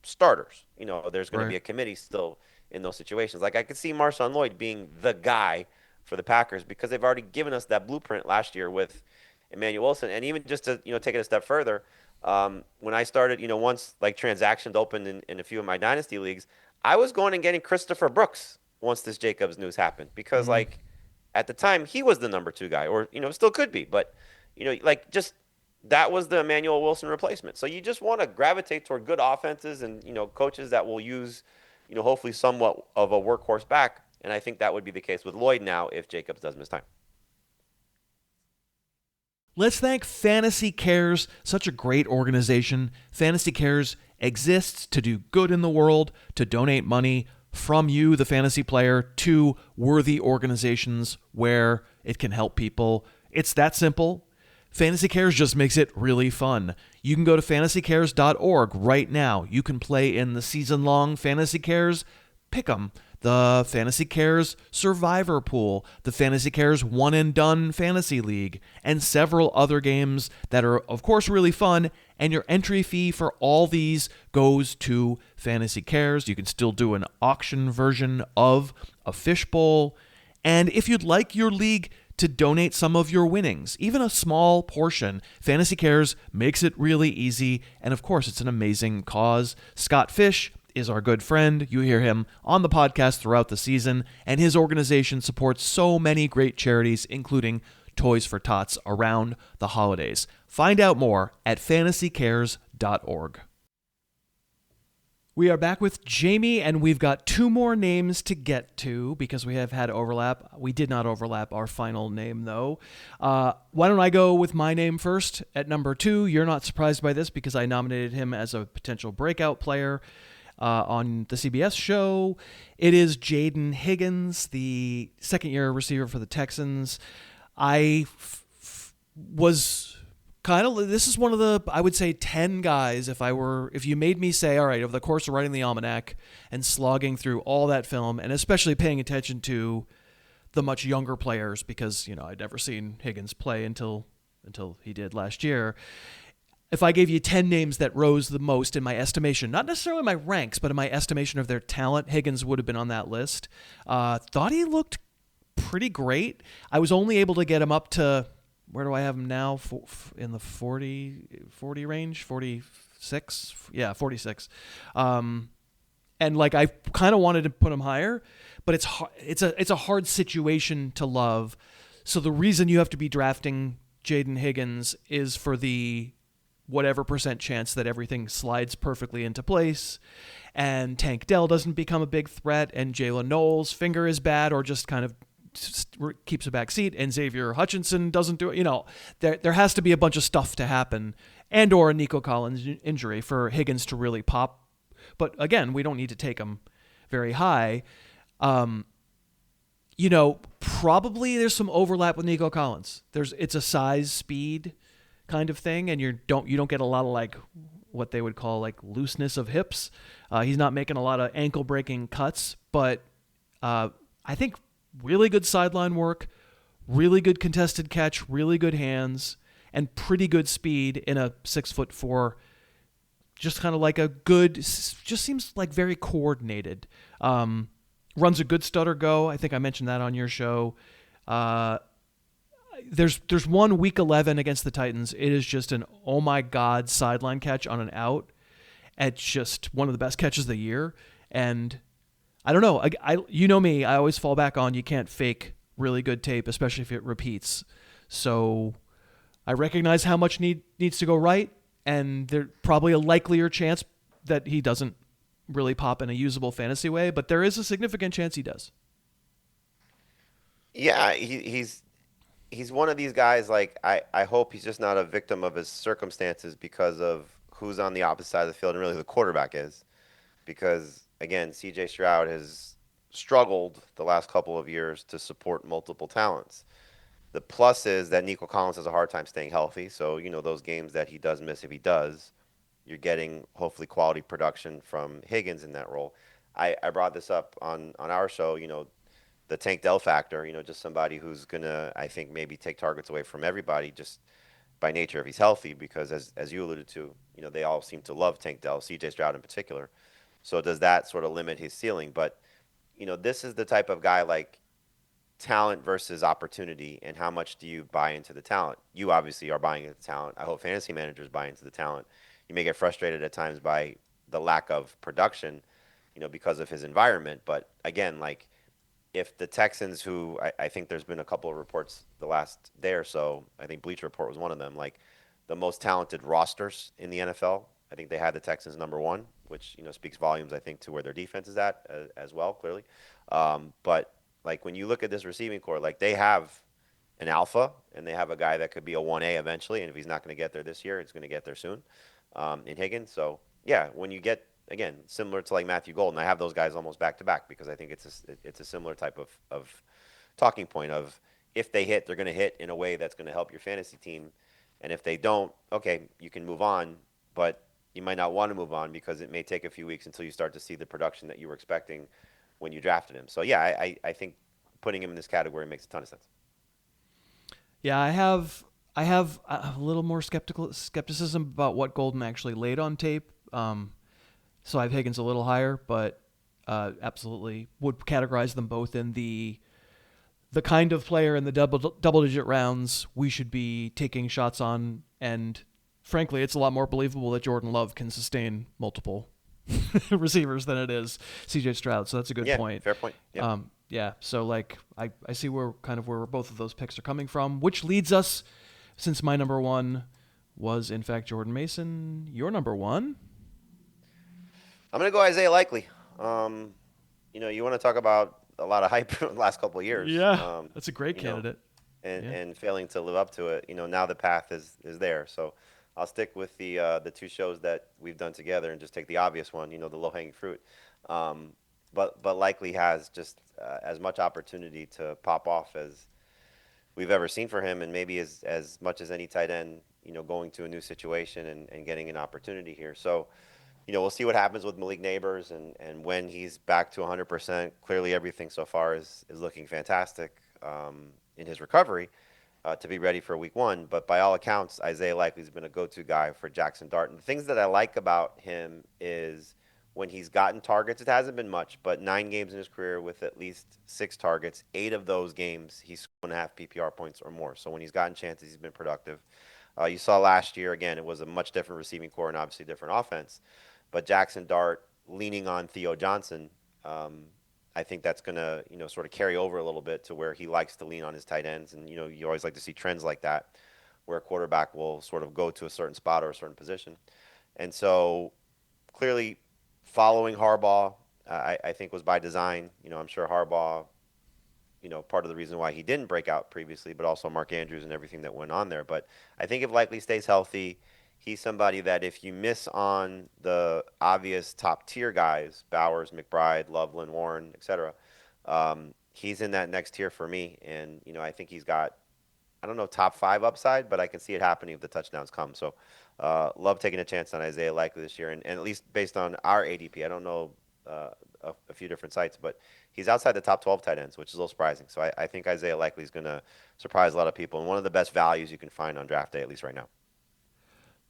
starters. There's going to be a committee still in those situations. Like I could see MarShawn Lloyd being the guy for the Packers because they've already given us that blueprint last year with Emmanuel Wilson. And even just to take it a step further, when I started, once like transactions opened in a few of my dynasty leagues, I was going and getting Christopher Brooks once this Jacobs news happened because like at the time he was the number 2 guy, or still could be, but just that was the Emmanuel Wilson replacement. So you just want to gravitate toward good offenses and coaches that will use hopefully somewhat of a workhorse back, and I think that would be the case with Lloyd now if Jacobs does miss time. Let's thank Fantasy Cares, such a great organization. Fantasy Cares exists to do good in the world, to donate money from you, the fantasy player, to worthy organizations where it can help people. It's that simple. Fantasy Cares just makes it really fun. You can go to fantasycares.org right now. You can play in the season-long Fantasy Cares Pick'em, the Fantasy Cares Survivor Pool, the Fantasy Cares One and Done Fantasy League, and several other games that are, of course, really fun. And your entry fee for all these goes to Fantasy Cares. You can still do an auction version of a fishbowl. And if you'd like your league to donate some of your winnings, even a small portion, Fantasy Cares makes it really easy. And of course, it's an amazing cause. Scott Fish is our good friend. You hear him on the podcast throughout the season, and his organization supports so many great charities, including Toys for Tots around the holidays. Find out more at fantasycares.org. We are back with Jamey, and we've got 2 more names to get to because we have had overlap. We did not overlap our final name, though. Why don't I go with my name first at number 2? You're not surprised by this because I nominated him as a potential breakout player on the CBS show. It is Jayden Higgins, the second-year receiver for the Texans. I was kind of, this is one of the, I would say, 10 guys, if you made me say, all right, over the course of writing the almanac and slogging through all that film, and especially paying attention to the much younger players, because, I'd never seen Higgins play until he did last year. If I gave you 10 names that rose the most in my estimation, not necessarily my ranks, but in my estimation of their talent, Higgins would have been on that list. Thought he looked pretty great. I was only able to get him up to, where do I have him now? In the 40 range, 46? Yeah, 46. And I kind of wanted to put him higher, but it's a hard situation to love. So the reason you have to be drafting Jayden Higgins is for the whatever % chance that everything slides perfectly into place and Tank Dell doesn't become a big threat and Jalen Knowles' finger is bad or just kind of keeps a back seat and Xavier Hutchinson doesn't do it. There has to be a bunch of stuff to happen and or a Nico Collins injury for Higgins to really pop. But again, we don't need to take him very high. Probably there's some overlap with Nico Collins. It's a size speed kind of thing, and you don't get a lot of what they would call looseness of hips. He's not making a lot of ankle breaking cuts, but I think really good sideline work, really good contested catch, really good hands, and pretty good speed in a 6'4". Just kind of just seems like very coordinated. Runs a good stutter go. I think I mentioned that on your show. There's one week 11 against the Titans. It is just an oh my god sideline catch on an out. It's just one of the best catches of the year. And I don't know. You know me. I always fall back on you can't fake really good tape, especially if it repeats. So I recognize how much needs to go right, and there's probably a likelier chance that he doesn't really pop in a usable fantasy way, but there is a significant chance he does. Yeah, he's one of these guys, I hope he's just not a victim of his circumstances because of who's on the opposite side of the field and really who the quarterback is. Because, again, C.J. Stroud has struggled the last couple of years to support multiple talents. The plus is that Nico Collins has a hard time staying healthy. So, those games that he does miss, if he does, you're getting hopefully quality production from Higgins in that role. I brought this up on our show, the Tank Dell factor, just somebody who's going to, I think, maybe take targets away from everybody just by nature if he's healthy, because as you alluded to, they all seem to love Tank Dell, CJ Stroud in particular. So does that sort of limit his ceiling? But, this is the type of guy like talent versus opportunity, and how much do you buy into the talent? You obviously are buying into the talent. I hope fantasy managers buy into the talent. You may get frustrated at times by the lack of production, because of his environment. But again, like if the Texans, who I think there's been a couple of reports the last day or so, I think Bleacher Report was one of them, like the most talented rosters in the NFL, I think they had the Texans number one, which, speaks volumes, I think, to where their defense is at as well, clearly. But like when you look at this receiving core, like they have an alpha and they have a guy that could be a 1A eventually. And if he's not going to get there this year, it's going to get there soon in Higgins. So, yeah, when you get, again, similar to like Matthew Golden, I have those guys almost back to back because I think it's a similar type of talking point of if they hit, they're going to hit in a way that's going to help your fantasy team. And if they don't, okay, you can move on, but you might not want to move on because it may take a few weeks until you start to see the production that you were expecting when you drafted him. So, yeah, I think putting him in this category makes a ton of sense. Yeah, I have a little more skepticism about what Golden actually laid on tape. So I have Higgins a little higher, but absolutely would categorize them both in the kind of player in the double-digit rounds we should be taking shots on. And frankly, it's a lot more believable that Jordan Love can sustain multiple receivers than it is CJ Stroud. So that's a good point. Fair point. Yeah. Yeah. So like I see where both of those picks are coming from, which leads us, since my number one was in fact Jordan Mason, your number one. I'm going to go Isaiah Likely. You want to talk about a lot of hype in the last couple of years. Yeah, that's a great candidate. And failing to live up to it. Now the path is there. So I'll stick with the two shows that we've done together and just take the obvious one, the low-hanging fruit. But Likely has just as much opportunity to pop off as we've ever seen for him, and maybe as much as any tight end, going to a new situation and getting an opportunity here. So, we'll see what happens with Malik Neighbors and when he's back to 100%. Clearly, everything so far is looking fantastic in his recovery to be ready for week one. But by all accounts, Isaiah Likely's been a go-to guy for Jackson Dart. And the things that I like about him is when he's gotten targets, it hasn't been much, but 9 games in his career with at least 6 targets. 8 of those games, he's 1.5 PPR points or more. So when he's gotten chances, he's been productive. You saw last year, again, it was a much different receiving core and obviously different offense. But Jackson Dart leaning on Theo Johnson, I think that's going to, sort of carry over a little bit to where he likes to lean on his tight ends. And, you always like to see trends like that where a quarterback will sort of go to a certain spot or a certain position. And so clearly following Harbaugh, I think was by design. I'm sure Harbaugh, part of the reason why he didn't break out previously, but also Mark Andrews and everything that went on there. But I think if Likely stays healthy, he's somebody that if you miss on the obvious top-tier guys, Bowers, McBride, Loveland, Warren, etc., he's in that next tier for me. And, I think he's got, I don't know, top 5 upside, but I can see it happening if the touchdowns come. So love taking a chance on Isaiah Likely this year. And at least based on our ADP, I don't know a few different sites, but he's outside the top 12 tight ends, which is a little surprising. So I think Isaiah Likely is going to surprise a lot of people. And one of the best values you can find on draft day, at least right now.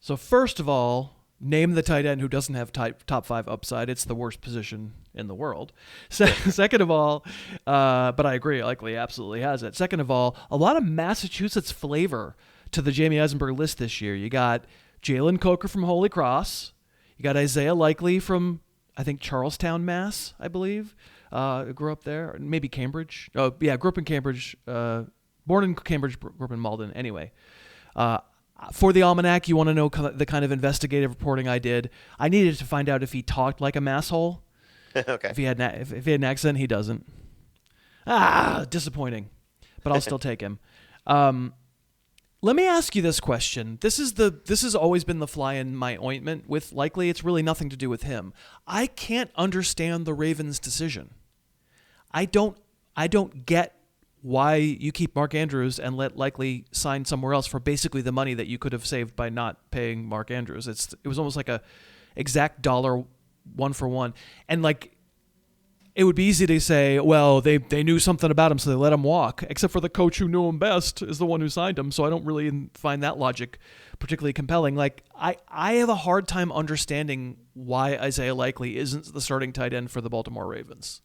So first of all, name the tight end who doesn't have top 5 upside. It's the worst position in the world. Second of all, but I agree, Likely absolutely has it. Second of all, a lot of Massachusetts flavor to the Jamey Eisenberg list this year. You got Jalen Coker from Holy Cross. You got Isaiah Likely from, I think, Charlestown, Mass., I believe. Grew up there. Maybe Cambridge. Oh, yeah, grew up in Cambridge. Born in Cambridge, grew up in Malden. Anyway, for the Almanac, you want to know the kind of investigative reporting I did. I needed to find out if he talked like a masshole. Okay. If he had an accent, he doesn't. Disappointing. But I'll still take him. Let me ask you this question. This has always been the fly in my ointment with Likely. It's really nothing to do with him. I can't understand the Ravens' decision. I don't get why you keep Mark Andrews and let Likely sign somewhere else for basically the money that you could have saved by not paying Mark Andrews. It was almost like a exact dollar one for one. And like, it would be easy to say, well, they knew something about him, so they let him walk, except for the coach who knew him best is the one who signed him. So I don't really find that logic particularly compelling. Like, I have a hard time understanding why Isaiah Likely isn't the starting tight end for the Baltimore Ravens.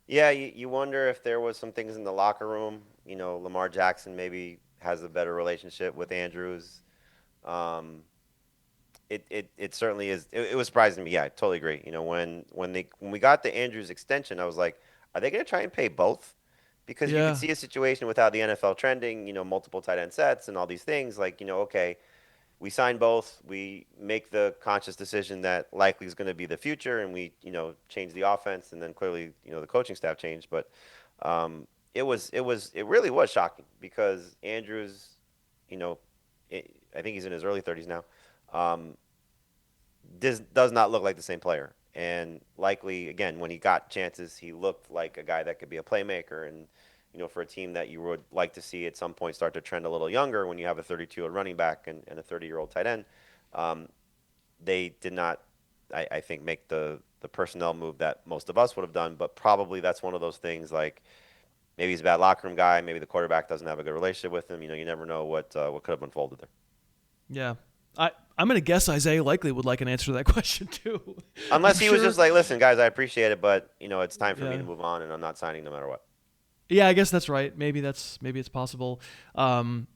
Yeah, you wonder if there was some things in the locker room. You know, Lamar Jackson maybe has a better relationship with Andrews. It certainly is. It was surprising to me. Yeah, I totally agree. You know, when we got the Andrews extension, I was like, are they going to try and pay both? Because you can see a situation without the NFL trending, you know, multiple tight end sets and all these things. Like, you know, okay, we sign both. We make the conscious decision that Likely is going to be the future, and we, you know, change the offense, and then clearly, you know, the coaching staff changed. But it really was shocking because Andrews, you know, I think he's in his early 30s now. Does not look like the same player. And Likely, again, when he got chances, he looked like a guy that could be a playmaker. And, you know, for a team that you would like to see at some point start to trend a little younger when you have a 32-year-old running back and a 30-year-old tight end, they did not, I think, make the personnel move that most of us would have done. But probably that's one of those things like maybe he's a bad locker room guy. Maybe the quarterback doesn't have a good relationship with him. You know, you never know what could have unfolded there. Yeah. I'm going to guess Isaiah Likely would like an answer to that question too. Unless he was just like, listen, guys, I appreciate it, but, you know, it's time for me to move on, and I'm not signing no matter what. Yeah, I guess that's right. Maybe it's possible. Wade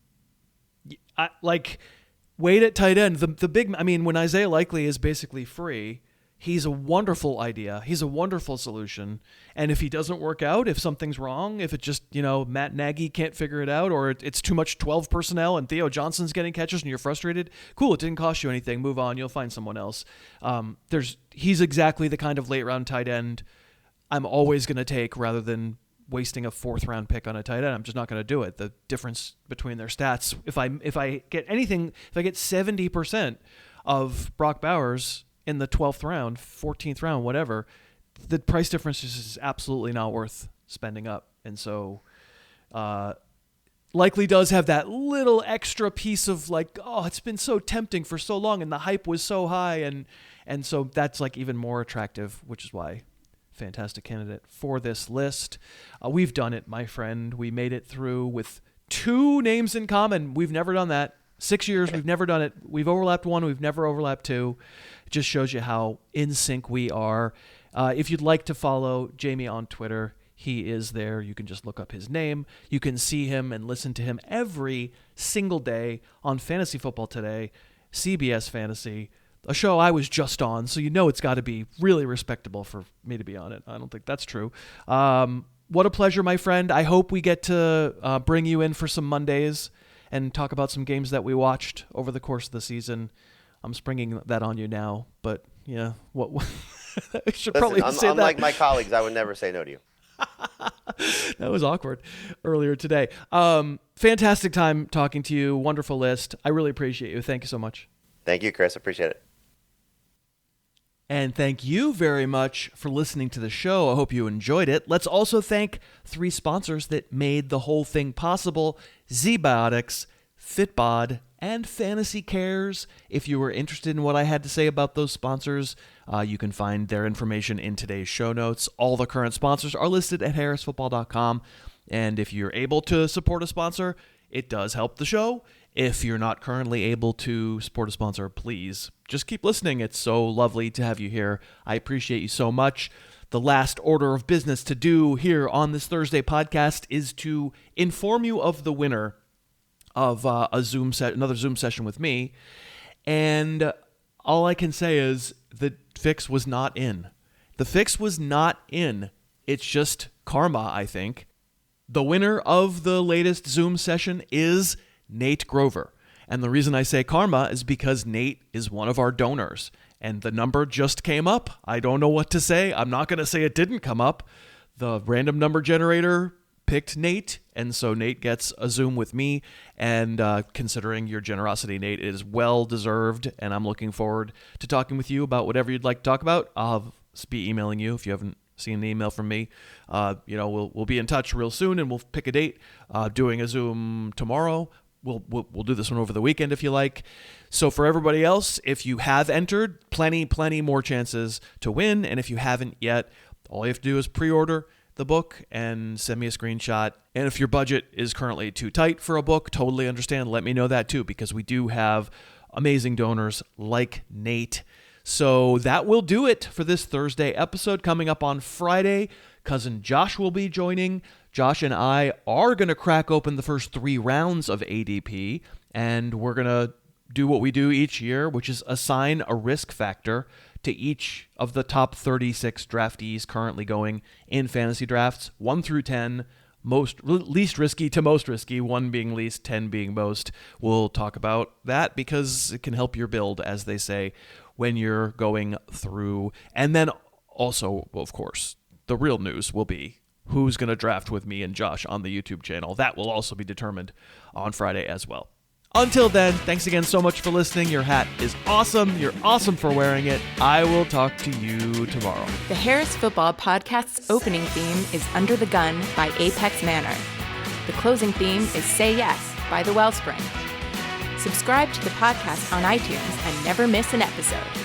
at tight end. The big. I mean, when Isaiah Likely is basically free, he's a wonderful idea. He's a wonderful solution. And if he doesn't work out, if something's wrong, if it just, you know, Matt Nagy can't figure it out, or it's too much 12 personnel and Theo Johnson's getting catches and you're frustrated, cool, it didn't cost you anything. Move on. You'll find someone else. He's exactly the kind of late round tight end I'm always going to take rather than wasting a 4th round pick on a tight end. I'm just not going to do it. The difference between their stats, if I get 70% of Brock Bowers in the 12th round, 14th round, whatever, the price difference is absolutely not worth spending up. And so Likely does have that little extra piece of like, oh, it's been so tempting for so long and the hype was so high. And so that's like even more attractive, which is why fantastic candidate for this list. We've done it, my friend. We made it through with 2 names in common. We've never done that. 6 years, we've never done it. We've overlapped 1. We've never overlapped 2. It just shows you how in sync we are. If you'd like to follow Jamey on Twitter, he is there. You can just look up his name. You can see him and listen to him every single day on Fantasy Football Today, CBS Fantasy, a show I was just on, so you know it's got to be really respectable for me to be on it. I don't think that's true. What a pleasure, my friend. I hope we get to bring you in for some Mondays and talk about some games that we watched over the course of the season. I'm springing that on you now, but yeah, what I should probably say that. Unlike my colleagues, I would never say no to you. That was awkward earlier today. Fantastic time talking to you. Wonderful list. I really appreciate you. Thank you so much. Thank you, Chris. Appreciate it. And thank you very much for listening to the show. I hope you enjoyed it. Let's also thank 3 sponsors that made the whole thing possible: ZBiotics, Fitbod, and Fantasy Cares. If you were interested in what I had to say about those sponsors, you can find their information in today's show notes. All the current sponsors are listed at harrisfootball.com. And if you're able to support a sponsor, it does help the show. If you're not currently able to support a sponsor, please just keep listening. It's so lovely to have you here. I appreciate you so much. The last order of business to do here on this Thursday podcast is to inform you of the winner of another Zoom session with me. And all I can say is the fix was not in. The fix was not in. It's just karma, I think. The winner of the latest Zoom session is Nate Grover. And the reason I say karma is because Nate is one of our donors. And the number just came up. I don't know what to say. I'm not going to say it didn't come up. The random number generator picked Nate, and so Nate gets a Zoom with me. And considering your generosity, Nate, it is well deserved, and I'm looking forward to talking with you about whatever you'd like to talk about. I'll be emailing you if you haven't seeing the email from me. We'll be in touch real soon, and we'll pick a date. Doing a Zoom tomorrow. We'll do this one over the weekend if you like. So for everybody else, if you have entered, plenty more chances to win. And if you haven't yet, all you have to do is pre-order the book and send me a screenshot. And if your budget is currently too tight for a book, totally understand. Let me know that too, because we do have amazing donors like Nate. So that will do it for this Thursday episode. Coming up on Friday, cousin Josh will be joining. Josh and I are going to crack open the first 3 rounds of ADP, and we're going to do what we do each year, which is assign a risk factor to each of the top 36 draftees currently going in fantasy drafts, 1 through 10, least risky to most risky, 1 being least, 10 being most. We'll talk about that because it can help your build, as they say, when you're going through. And then also, of course, the real news will be who's going to draft with me and Josh on the YouTube channel. That will also be determined on Friday as well. Until then, thanks again so much for listening. Your hat is awesome. You're awesome for wearing it. I will talk to you tomorrow. The Harris Football Podcast's opening theme is Under the Gun by Apex Manor. The closing theme is Say Yes by The Wellspring. Subscribe to the podcast on iTunes and never miss an episode.